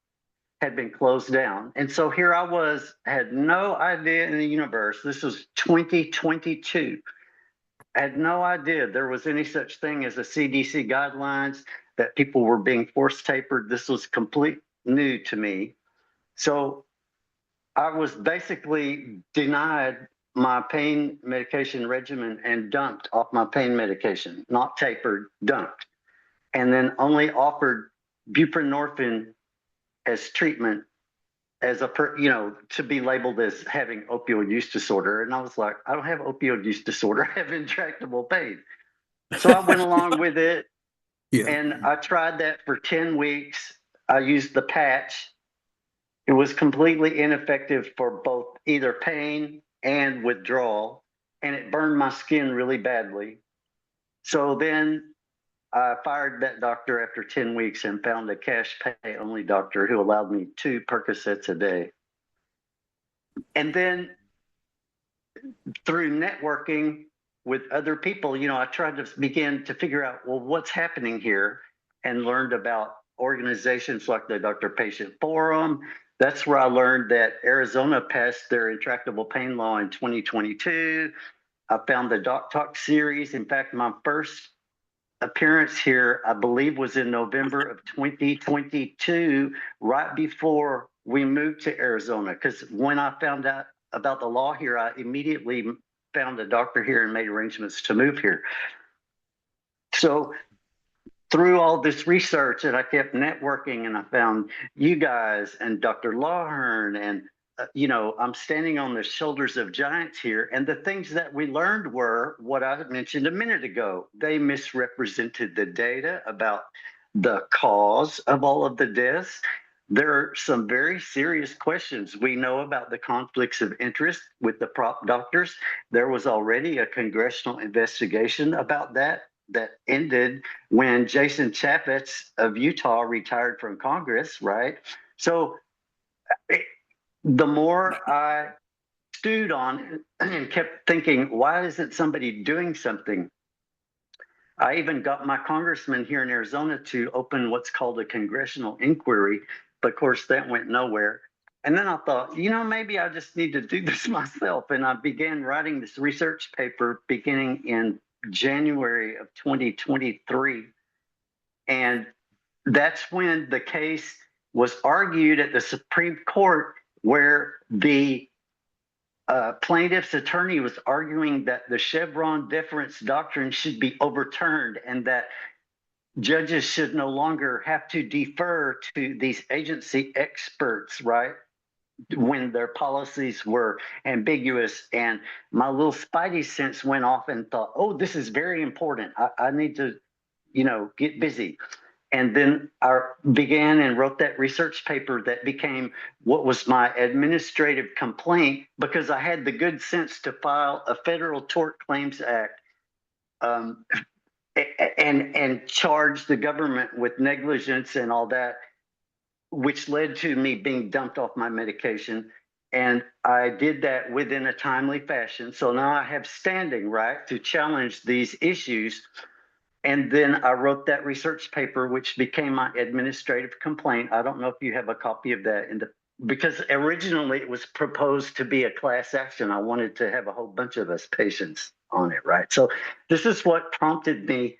had been closed down. And so here I was, had no idea in the universe. This was 2022. I had no idea there was any such thing as a CDC guidelines, that people were being force tapered. This was complete new to me. So I was basically denied my pain medication regimen and dumped off my pain medication, not tapered, dumped, and then only offered buprenorphine as treatment as to be labeled as having opioid use disorder. And I was like, I don't have opioid use disorder. I have intractable pain. So I went along with it. Yeah. And I tried that for 10 weeks. I used the patch. It was completely ineffective for both either pain and withdrawal, and it burned my skin really badly. So then I fired that doctor after 10 weeks and found a cash pay only doctor who allowed me 2 Percocets a day. And then through networking with other people, I tried to begin to figure out, well, what's happening here, and learned about organizations like the Doctor Patient Forum. That's where I learned that Arizona passed their intractable pain law in 2022. I found the Doc Talk series. In fact, my first appearance here, I believe, was in November of 2022, right before we moved to Arizona. Because when I found out about the law here, I immediately found a doctor here and made arrangements to move here. So through all this research, and I kept networking, and I found you guys and Dr. Lawhern, and I'm standing on the shoulders of giants here. And the things that we learned were what I mentioned a minute ago. They misrepresented the data about the cause of all of the deaths. There are some very serious questions. We know about the conflicts of interest with the prop doctors. There was already a congressional investigation about that ended when Jason Chaffetz of Utah retired from Congress, right? So the more I stewed on it and kept thinking, why isn't somebody doing something? I even got my congressman here in Arizona to open what's called a congressional inquiry, but of course that went nowhere. And then I thought, maybe I just need to do this myself. And I began writing this research paper beginning in January of 2023. And that's when the case was argued at the Supreme Court, where the plaintiff's attorney was arguing that the Chevron deference doctrine should be overturned, and that judges should no longer have to defer to these agency experts, right, when their policies were ambiguous. And my little spidey sense went off and thought, oh, this is very important. I need to, get busy. And then I began and wrote that research paper that became what was my administrative complaint, because I had the good sense to file a Federal Tort Claims Act and charge the government with negligence and all that, which led to me being dumped off my medication. And I did that within a timely fashion. So now I have standing, right, to challenge these issues. And then I wrote that research paper, which became my administrative complaint. I don't know if you have a copy of that because originally it was proposed to be a class action. I wanted to have a whole bunch of us patients on it, right? So this is what prompted me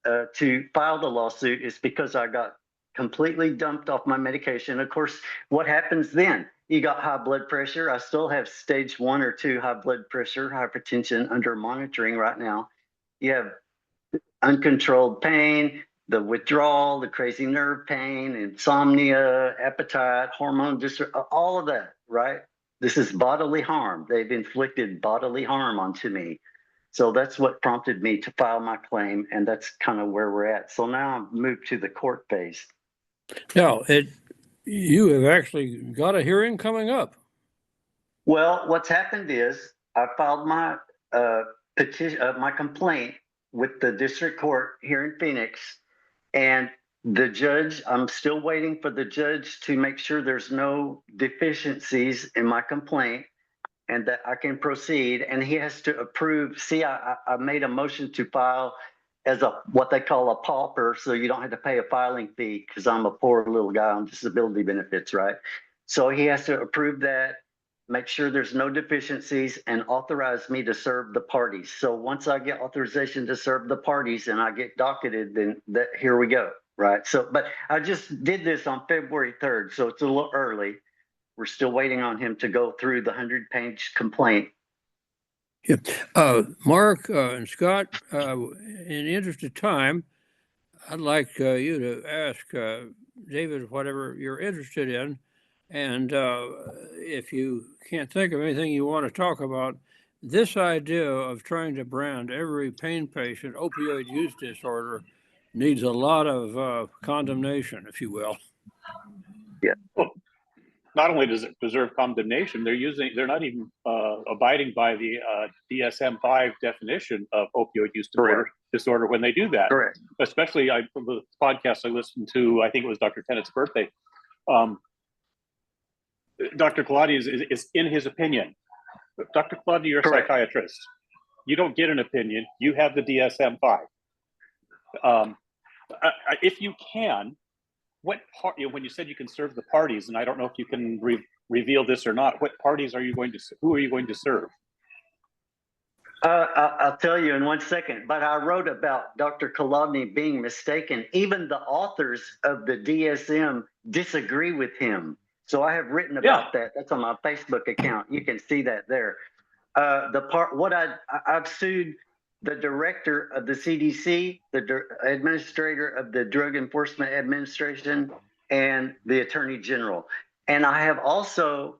to file the lawsuit, is because I got completely dumped off my medication. Of course, what happens then? You got high blood pressure. I still have stage 1 or 2 high blood pressure, hypertension under monitoring right now. You have uncontrolled pain, the withdrawal, the crazy nerve pain, insomnia, appetite, hormone disorders, all of that, right? This is bodily harm. They've inflicted bodily harm onto me. So that's what prompted me to file my claim, and that's kind of where we're at. So now I've moved to the court phase. Now, you have actually got a hearing coming up. Well, what's happened is I filed my petition, my complaint with the district court here in Phoenix, and the judge, I'm still waiting for the judge to make sure there's no deficiencies in my complaint and that I can proceed. And he has to approve. See, I made a motion to file as what they call a pauper, so you don't have to pay a filing fee because I'm a poor little guy on disability benefits, right? So he has to approve that, make sure there's no deficiencies, and authorize me to serve the parties. So once I get authorization to serve the parties and I get docketed, then here we go, right? So, but I just did this on February 3rd, so it's a little early. We're still waiting on him to go through the 100-page complaint. Yeah. Mark and Scott, in the interest of time, I'd like you to ask David whatever you're interested in. And if you can't think of anything you want to talk about, this idea of trying to brand every pain patient opioid use disorder needs a lot of condemnation, if you will. Yeah. Well, not only does it deserve condemnation, they're not even abiding by the DSM-5 definition of opioid use disorder when they do that. Correct. Especially the podcast I listened to, I think it was Dr. Tennett's birthday. Dr. Colati is in his opinion. Dr. Colati, you're a Correct. psychiatrist. You don't get an opinion. You have the DSM-5. If you can, what part? When you said you can serve the parties, and I don't know if you can reveal this or not. What parties are you going to? Who are you going to serve? I'll tell you in 1 second. But I wrote about Dr. Kolodny being mistaken. Even the authors of the DSM disagree with him. So I have written about that. That's on my Facebook account. You can see that there. I've sued the director of the CDC, the administrator of the Drug Enforcement Administration, and the Attorney General. And I have also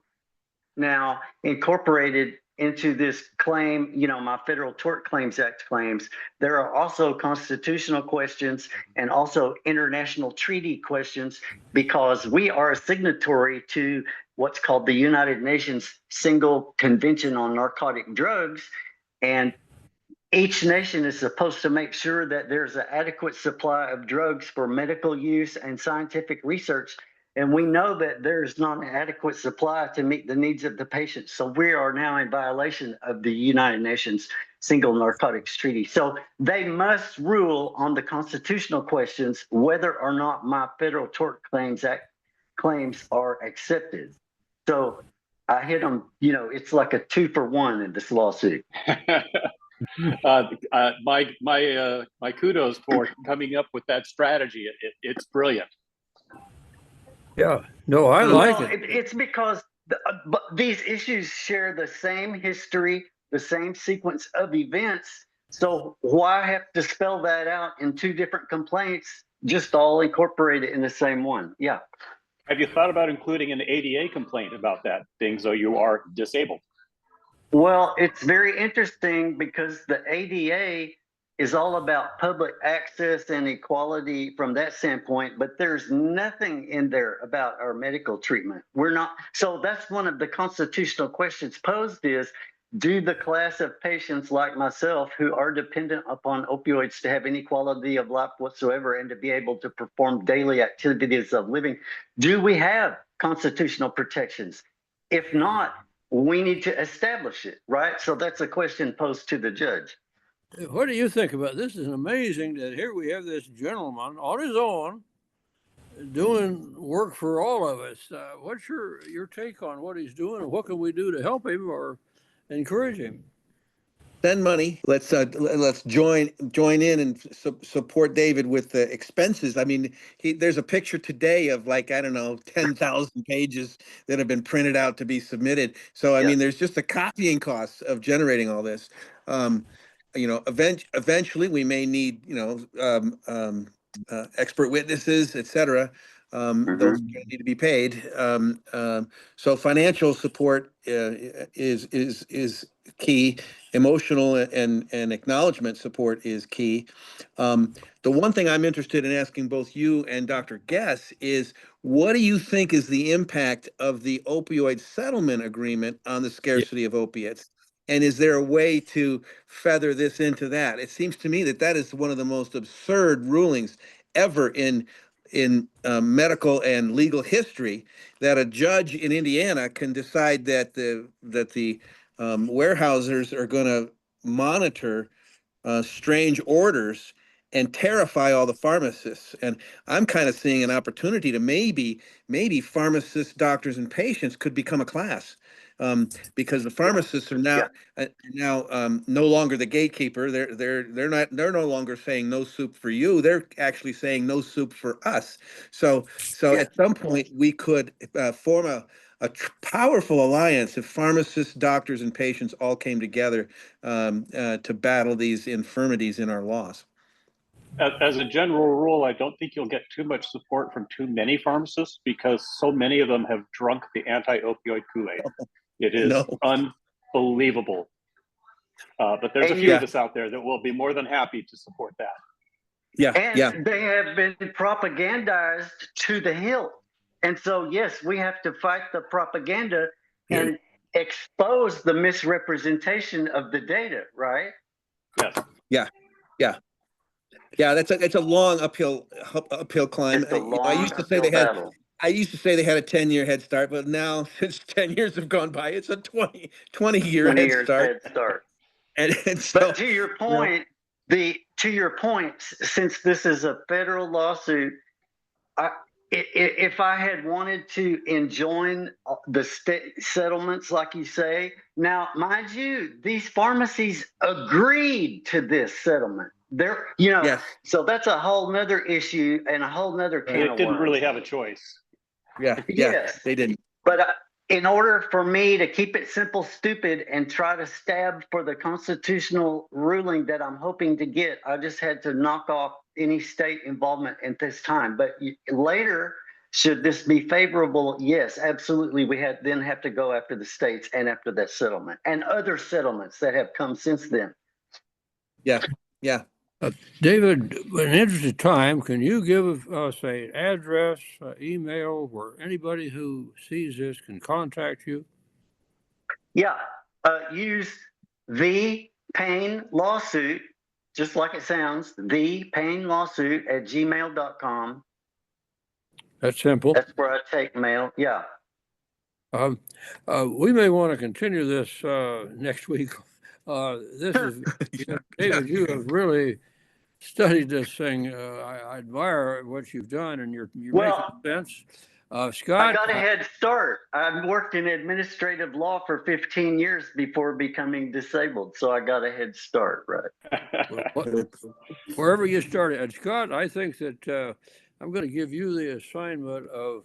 now incorporated into this claim, my Federal Tort Claims Act claims. There are also constitutional questions and also international treaty questions, because we are a signatory to what's called the United Nations Single Convention on Narcotic Drugs. And each nation is supposed to make sure that there's an adequate supply of drugs for medical use and scientific research. And we know that there's not an adequate supply to meet the needs of the patient. So we are now in violation of the United Nations Single Narcotics Treaty. So they must rule on the constitutional questions whether or not my Federal Tort Claims Act claims are accepted. So I hit them, it's like a 2-for-1 in this lawsuit. My kudos for coming up with that strategy. It's brilliant. Yeah, no, I like it. It's because but these issues share the same history, the same sequence of events. So why have to spell that out in 2 different complaints, just all incorporated in the same one? Yeah. Have you thought about including an ADA complaint about that, being so you are disabled? Well, it's very interesting because the ADA is all about public access and equality from that standpoint, but there's nothing in there about our medical treatment. We're not. So that's one of the constitutional questions posed is, do the class of patients like myself who are dependent upon opioids to have any quality of life whatsoever and to be able to perform daily activities of living, do we have constitutional protections? If not, we need to establish it, right? So that's a question posed to the judge. What do you think about this? Is amazing that here we have this gentleman on his own doing work for all of us. What's your take on what he's doing, and what can we do to help him or encourage him? Send money. Let's join in and support David with the expenses. I mean, there's a picture today of, like, I don't know, 10,000 pages that have been printed out to be submitted. So I Yeah. mean, there's just the copying costs of generating all this. Eventually we may need, expert witnesses, etc. Those are going to need to be paid. So financial support is key. Emotional and acknowledgement support is key. The one thing I'm interested in asking both you and Dr. Guess is, what do you think is the impact of the opioid settlement agreement on the scarcity of opiates? And is there a way to feather this into that? It seems to me that that is one of the most absurd rulings ever in medical and legal history, that a judge in Indiana can decide that the warehousers are going to monitor strange orders and terrify all the pharmacists. And I'm kind of seeing an opportunity to maybe pharmacists, doctors, and patients could become a class, because the pharmacists are now no longer the gatekeeper. They're no longer saying no soup for you. They're actually saying no soup for us. So at some point we could form a powerful alliance if pharmacists, doctors, and patients all came together to battle these infirmities in our laws. As a general rule, I don't think you'll get too much support from too many pharmacists, because so many of them have drunk the anti-opioid Kool-Aid. It is unbelievable. But there's a few of us out there that will be more than happy to support that. And they have been propagandized to the hilt. And so, yes, we have to fight the propaganda and expose the misrepresentation of the data, right? Yes. Yeah, it's a long uphill climb. It's a long I used to say they had a 10-year head start, but now, since 10 years have gone by, it's a 20-year head start. And so, but to your point, since this is a federal lawsuit, if I had wanted to enjoin the state settlements, like you say, now, mind you, these pharmacies agreed to this settlement. So that's a whole nother issue and a whole nother can of worms. They didn't really have a choice. Yes, they didn't. But in order for me to keep it simple, stupid, and try to stab for the constitutional ruling that I'm hoping to get, I just had to knock off any state involvement at this time. But later, should this be favorable, yes, absolutely, we then have to go after the states and after that settlement and other settlements that have come since then. Yeah. David, in the interest of time, can you give us an address, email, where anybody who sees this can contact you? Yeah, use the Pain Lawsuit, just like it sounds, the Pain Lawsuit @gmail.com. That's simple. That's where I take mail. Yeah. We may want to continue this next week. This is David. You have really studied this thing. I admire what you've done, and you're making sense. Scott, I got a head start. I worked in administrative law for 15 years before becoming disabled, so I got a head start, right? Wherever you started. And Scott, I think that I'm going to give you the assignment of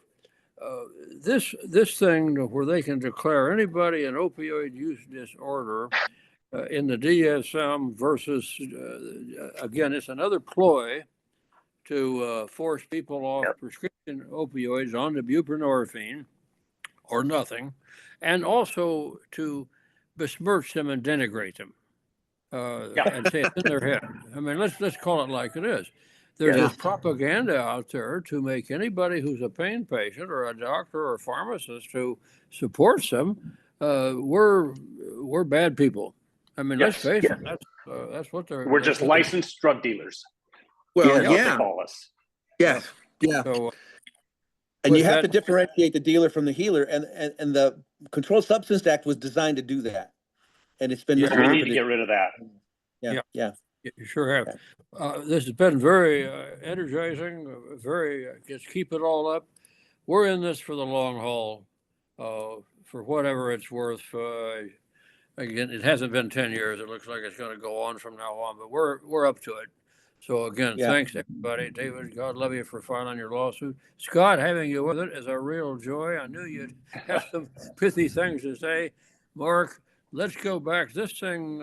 this thing where they can declare anybody an opioid use disorder in the DSM versus, again, it's another ploy to force people off prescription opioids onto buprenorphine or nothing, and also to besmirch them and denigrate them and say it's in their head. I mean, let's call it like it is. There's this propaganda out there to make anybody who's a pain patient or a doctor or a pharmacist who supports them, we're bad people. I mean, let's face it. That's what they're. We're just licensed drug dealers. Well, That's what they call us. Yeah. So, and you have to differentiate the dealer from the healer, and Controlled Substance Act was designed to do that, and it's been We Uh-huh. need to get rid of that. yeah. You sure have. This has been very energizing, very, just keep it all up. We're in this for the long haul, for whatever it's worth. Again, it hasn't been 10 years. It looks like it's going to go on from now on, but we're up to it. So again, Yeah. thanks everybody. David, God love you for filing your lawsuit. Scott, having you with it is a real joy. I knew you'd have some pithy things to say. Mark, let's go back. This thing,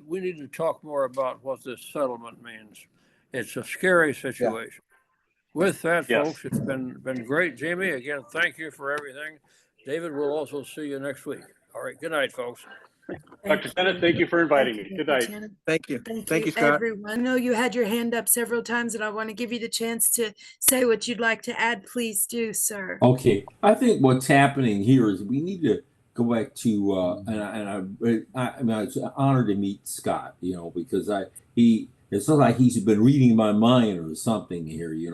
we need to talk more about what this settlement means. It's a scary situation. With that, Yes. folks, it's been great. Jamie, again, thank you for everything. David, we'll also see you next week. All right, good night, folks. Dr. Tennant, thank you for inviting me. Good night. Thank you. Thank you, Scott. everyone. I know you had your hand up several times, and I want to give you the chance to say what you'd like to add. Please do, sir. Okay, I think what's happening here is we need to go back to I mean, it's an honor to meet Scott, because it's not like he's been reading my mind or something here, he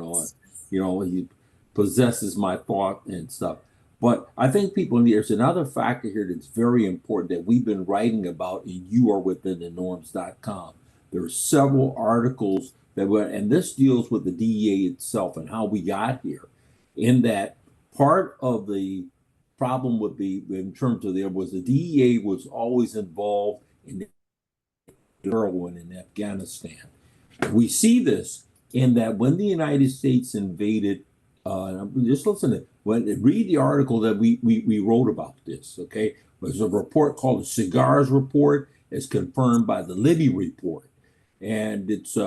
possesses my thought and stuff. But I think there's another factor here that's very important that we've been writing about, and you are within the norms.com. There are several articles and this deals with the DEA itself and how we got here. In that part of the problem in terms of was the DEA was always involved in heroin in Afghanistan. We see this in that when the United States invaded, just listen to read the article that we wrote about this. Okay, there's a report called the Cigars Report. It's confirmed by the Libby Report, and it's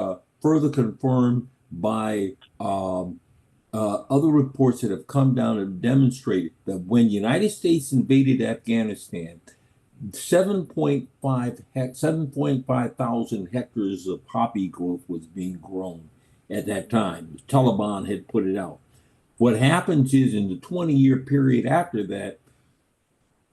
further confirmed by other reports that have come down and demonstrated that when the United States invaded Afghanistan, 7.5 thousand hectares of poppy growth was being grown at that time. The Taliban had put it out. What happens is in the 20-year period after that,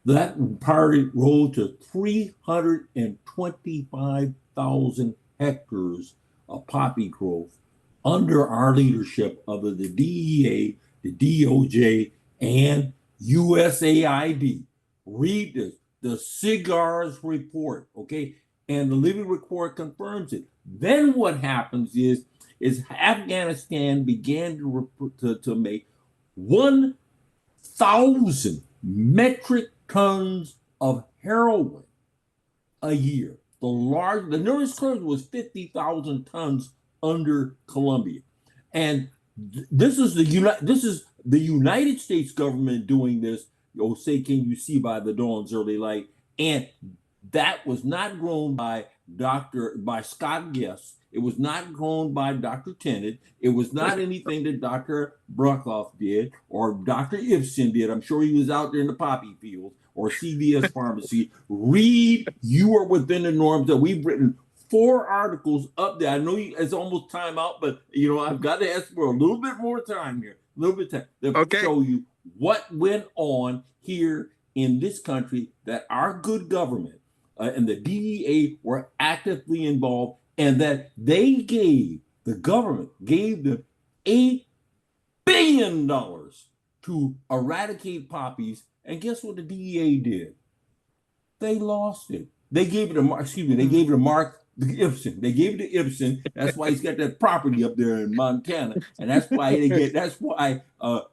that part rose to 325,000 hectares of poppy growth under our leadership of the DEA, the DOJ, and USAID. Read this, the Cigars Report, okay? And the Libby Report confirms it. Then what happens is Afghanistan began to make 1,000 metric tons of heroin a year. The nearest clearance was 50,000 tons under Colombia, and this is the United States government doing this. Say, can you see by the dawn's early light? And that was not grown by Scott Guest. It was not grown by Dr. Tennant. It was not anything that Dr. Bruckhoff did or Dr. Ibsen did. I'm sure he was out there in the poppy fields or CVS Pharmacy. Read, you are within the norms that we've written 4 articles up there. I know it's almost time out, but I've got to ask for a little bit more time here, a little bit of time to show you what went on here in this country, that our good government and the DEA were actively involved, and that the government gave them $8 billion to eradicate poppies. And guess what the DEA did? They lost it. They gave it to Mark Ibsen. They gave it to Ibsen. That's why he's got that property up there in Montana, and that's why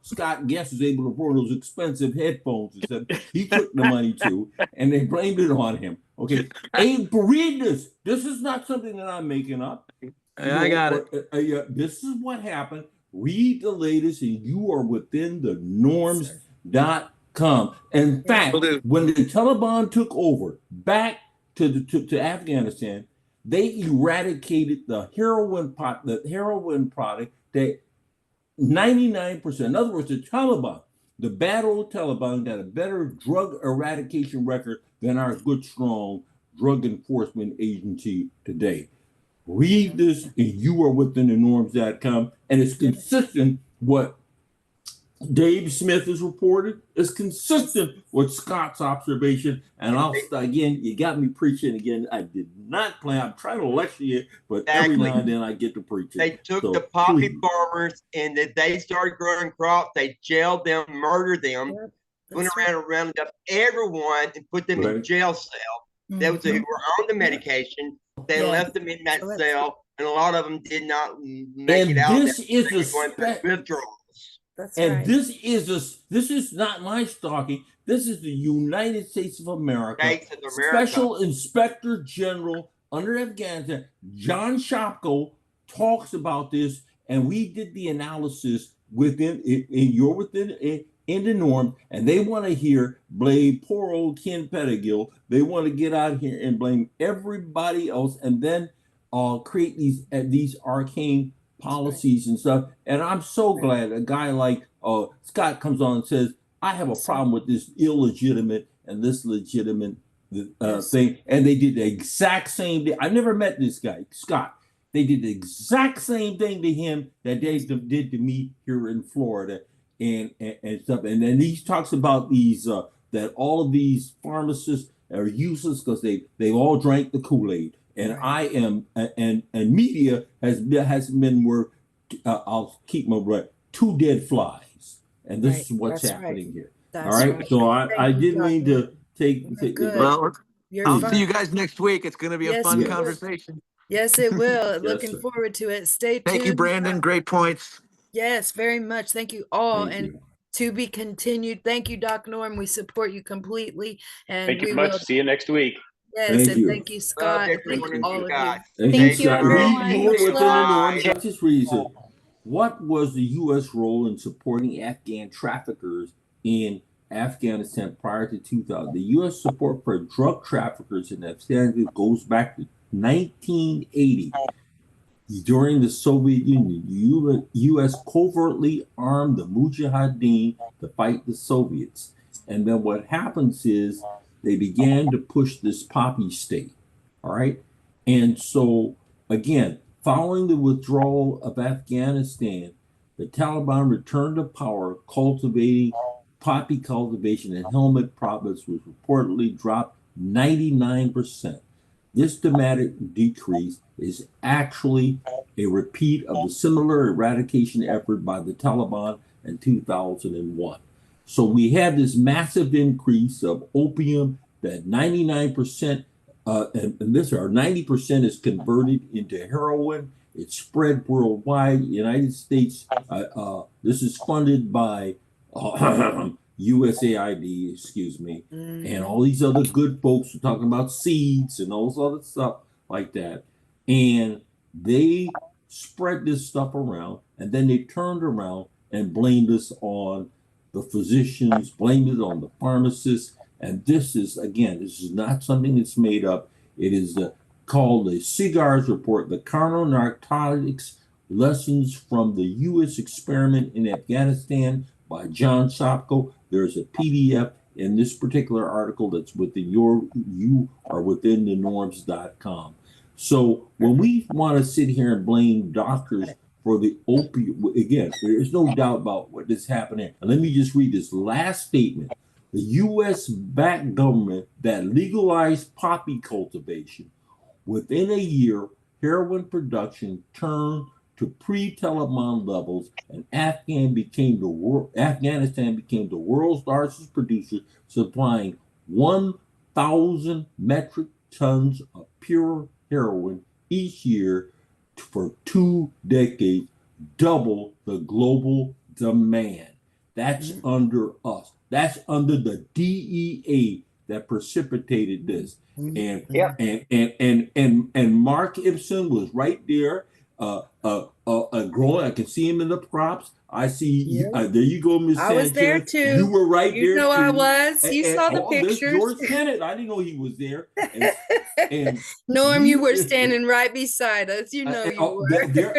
Scott Guest was able to afford those expensive headphones and stuff. He took the money too, and they blamed it on him. Okay, read this. This is not something that I'm making up. I got it. This is what happened. Read the latest, and you are within the norms.com. In fact, when the Taliban took over back to Afghanistan, they eradicated the heroin product that 99%. In other words, the bad old Taliban got a better drug eradication record than our good, strong drug enforcement agency today. Read this, and you are within the norms.com, and it's consistent what Dave Smith has reported. Is consistent with Scott's observation. And you got me preaching again. I did not plan. I'm trying to lecture you, but every now and then I get to preach it. They took the poppy farmers, and they started growing crops. They jailed them, murdered them. went That's around and rounded up everyone and put them in Right. jail cell. Those who Mhm. were on the medication, they Yes. left them in that So that's- cell, and a lot of them did not make it And out. this is They were going through withdrawals. That's And right. this is not my stalking. This is the United States of America, States of America. Special Inspector General under Afghanistan, John Shopko, talks about this, and we did the analysis within you're within in the norm, and they want to hear blame poor old Ken Pettigill. They want to get out here and blame everybody else, and then create these arcane policies and stuff. And I'm so glad a guy like Scott comes on and says, I have a problem with this illegitimate and this legitimate thing. And they did the exact same thing. I never met this guy, Scott. They did the exact same thing to him that they did to me here in Florida and stuff. And then he talks about these that all of these pharmacists are useless because they all drank the Kool-Aid. And I am and media has been where I'll keep my breath, two dead flies, and this is what's happening here. All right, so I didn't mean to take. Well, You're I'll fine. see you guys next week. It's going to be a Yes, fun we will. conversation. Yes, it will. Yes, Looking sir. forward to it. Stay tuned. Thank you, Brandon. Great points. Yes, very much. Thank you all. Thank and you. to be continued. Thank you, Doc Norm. We support you completely. And Thank you we much. will. See you next week. Yes, Thank and you. thank you, Scott. Love And thank everyone you, in all you of guys. Thank Thank you, you, Scott. everyone. Read more Much within the love. norms. Let's just read it. What was the U.S. role in supporting Afghan traffickers in Afghanistan prior to 2000? The U.S. support for drug traffickers in Afghanistan goes back to 1980. During the Soviet Union, the U.S. covertly armed the Mujahideen to fight the Soviets. And then what happens is they began to push this poppy state. All right. And so, again, following the withdrawal of Afghanistan, the Taliban returned to power, cultivating poppy cultivation in Helmand province was reportedly dropped 99%. This dramatic decrease is actually a repeat of the similar eradication effort by the Taliban in 2001. So we have this massive increase of opium that 99%, and this are 90% is converted into heroin. It's spread worldwide. United States, this is funded by USAID, excuse me, and all these other good folks are talking about seeds and all this other stuff like that. And they spread this stuff around, and then they turned around and blamed us on the physicians, blamed it on the pharmacists. And this is, again, this is not something that's made up. It is called the CIGARS report, the Carnal Narcotics Lessons from the U.S. Experiment in Afghanistan by John Shopko. There's a PDF in this particular article that's within you are within the norms.com. So when we want to sit here and blame doctors for the opioid, again, there's no doubt about what is happening. And let me just read this last statement. The U.S.-backed government that legalized poppy cultivation, within a year, heroin production turned to pre-Taliban levels, and Afghanistan became the world's largest producer, supplying 1,000 metric tons of pure heroin each year for 2 decades, double the global demand. That's under us. That's under the DEA that precipitated this. And Mark Ibsen was right there, growing. I can see him in the props. I see. There you go, Miss Sanchez. I was there too. You were right there too. I was. You saw the There's pictures. George Tenet. I didn't know he was there. And Norm, you were standing right beside us. You know you were. There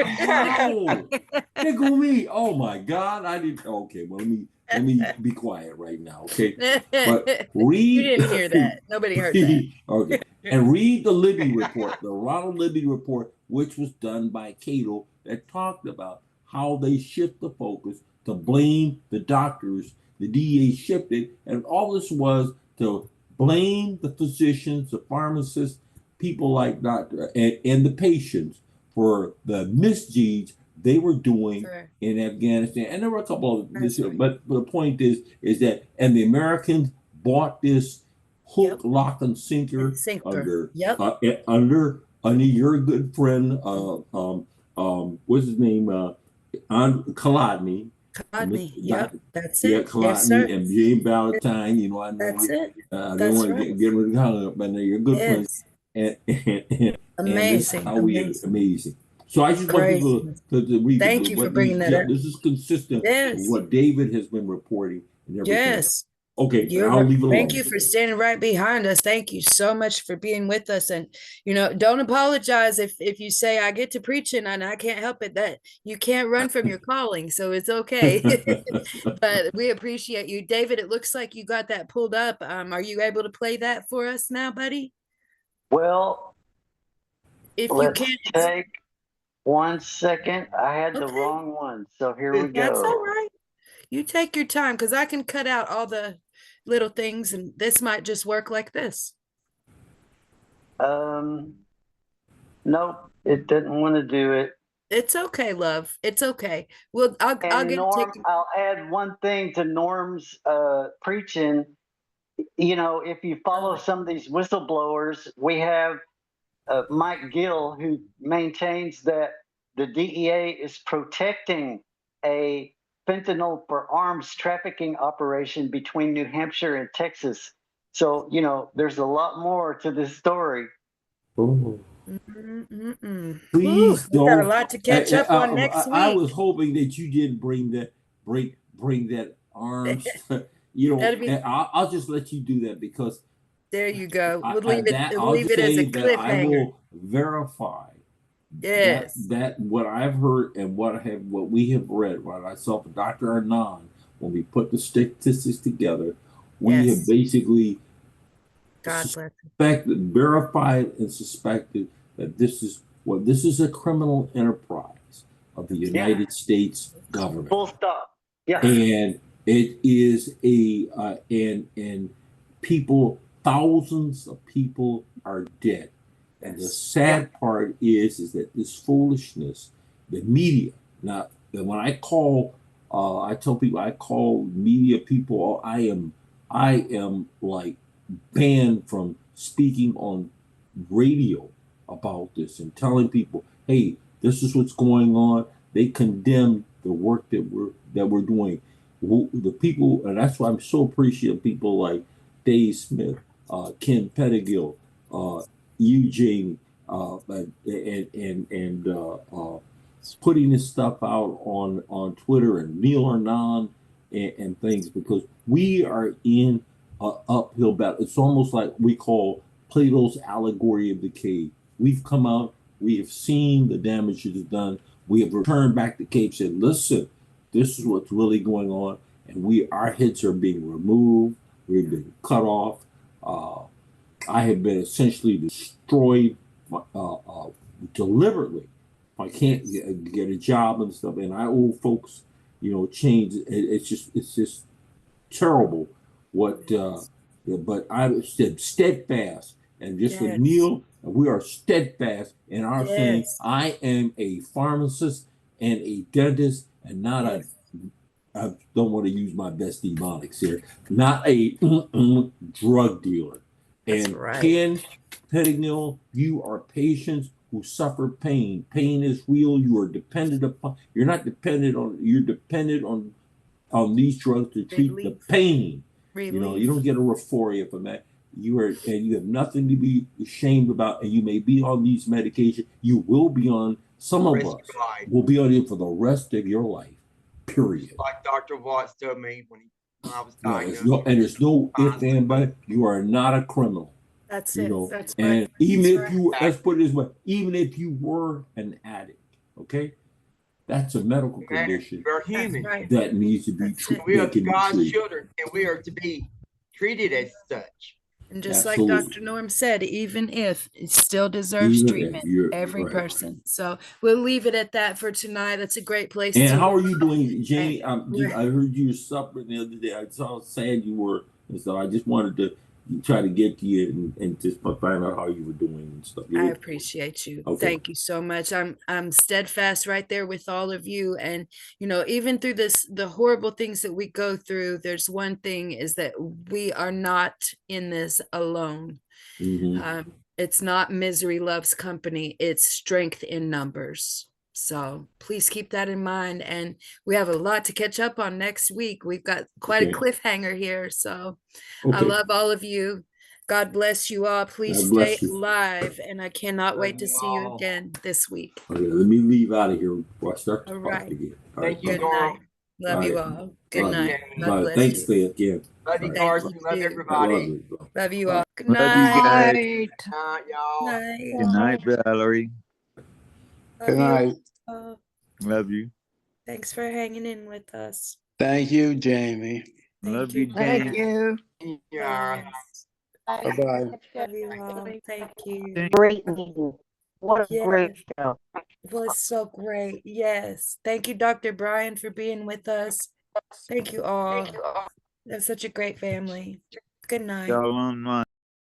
go me. Oh my God! I didn't. Okay, well let me be quiet right now. Okay, but read. You didn't hear that. Nobody heard that. Okay, and read the Libby report, the Ronald Libby report, which was done by Cato, that talked about how they shift the focus to blame the doctors. The DEA shifted, and all this was to blame the physicians, the pharmacists, people like doctor, and the patients for the misdeeds they were doing Sure. in Afghanistan. And there were a couple of That's this, right. but the point is that, and the Americans bought this Yep. hook, lock, and sinker Sinker. Yep. under your good friend, what's his name, Kolodny. Rodney. Yep. That's Yeah, it. Yes, sir. Kolodny and James Valentine. You know, I know That's it. I didn't That's want to right. get rid of hung up, but you're good friends. Yes. And this is Amazing. how we Amazing. amazing. So I just want people Crazy. to read Thank you for what bringing that up. this is consistent with Yes. what David has been reporting and everything. Yes. Okay, I'll leave it alone. Thank you for standing right behind us. Thank you so much for being with us. And don't apologize if you say I get to preaching and I can't help it. That you can't run from your calling, so it's okay. But we appreciate you, David. It looks like you got that pulled up. Are you able to play that for us now, buddy? Well, If you let's can, take 1 second. I had the Okay. wrong one, so here we That's all go. right. You take your time because I can cut out all the little things, and this might just work like this. Nope, it didn't want to do it. It's okay, love. It's okay. Well, I'll And get Norm, I'll add one thing to Norm's preaching. If you follow some of these whistleblowers, we have Mike Gill, who maintains that the DEA is protecting a fentanyl for arms trafficking operation between New Hampshire and Texas. So, there's a lot more to this story. Oh. Please don't. got a lot to catch up on next week. I was hoping that you didn't bring that arms. I'll just let you do that because there you go. We'll leave it as a cliffhanger. I will verify. Yes. That what I've heard and what we have read, what I saw from Dr. Anand, when we put the statistics together, we have basically verified and suspected that this is a criminal enterprise of the United States government. Full stop. Yeah. And it is and people, thousands of people are dead. And the sad part is that this foolishness, the media. Now, when I tell people I call media people, I am like banned from speaking on radio about this and telling people, hey, this is what's going on. They condemn the work that we're doing. The people, and that's why I'm so appreciative of people like Dave Smith, Ken Pettigill, you, Jamie, and putting this stuff out on Twitter and Neil Anand and things, because we are in an uphill battle. It's almost like we call Plato's allegory of the cave. We've come out, we have seen the damage it has done. We have returned back to cave, said, listen, this is what's really going on, and our heads are being removed, we've been cut off. I have been essentially destroyed deliberately. I can't get a job and stuff, and I owe folks, change. It's just terrible. But I said steadfast, and just for Neil, we are steadfast in our saying. I am a pharmacist and a dentist, and not a. I don't want to use my best demonics here. Not a drug dealer. And Ken Pettigill, you are patients who suffer pain. Pain is real. You are dependent upon. You're not dependent on. You're dependent on these drugs to treat the pain. You don't get a euphoria from that. You have nothing to be ashamed about, and you may be on these medications. You will be on. Some of us will be on it for the rest of your life. Period. Like Dr. Watts told me when I was diagnosed. There's no if and but. You are not a criminal. That's it. That's and even if you, let's put it this way, even if you were an addict, okay, that's a medical condition. We're human. That needs to be treated. We are God's children, and we are to be treated as such. And just like Dr. Norm said, even if it still deserves treatment, every person. So we'll leave it at that for tonight. That's a great place. And how are you doing, Janie? I heard you were suffering the other day. I saw how sad you were, and so I just wanted to try to get to you and just find out how you were doing and stuff. I appreciate you. Okay. Thank you so much. I'm steadfast right there with all of you. And even through the horrible things that we go through, there's one thing is that we are not in this alone. It's not misery loves company, it's strength in numbers. So please keep that in mind. And we have a lot to catch up on next week. We've got quite a cliffhanger here. So I love all of you. God bless you all. Please stay alive. And I cannot wait to see you again this week. Okay, let me leave out of here before I start to All talk right. again. Thank you, Good Garth. night. Love you all. Good Love you. night. God Bye. bless Thanks you. again. Love you, Thank Garth. you Love too. everybody. Love you all. Good Love you night. guys. Night, y'all. Night. Good night, Valerie. Love Good you night. all. Love you. Thanks for hanging in with us. Thank you, Jamie. Love you, Thank James. you. Yeah. Yes. Bye-bye. Love you all. Thank you. Great meeting. What a Yes. great show. It was so great. Yes. Thank you, Dr. Brian, for being with us. Thank you all. That's such a great family. Good night. Y'all on my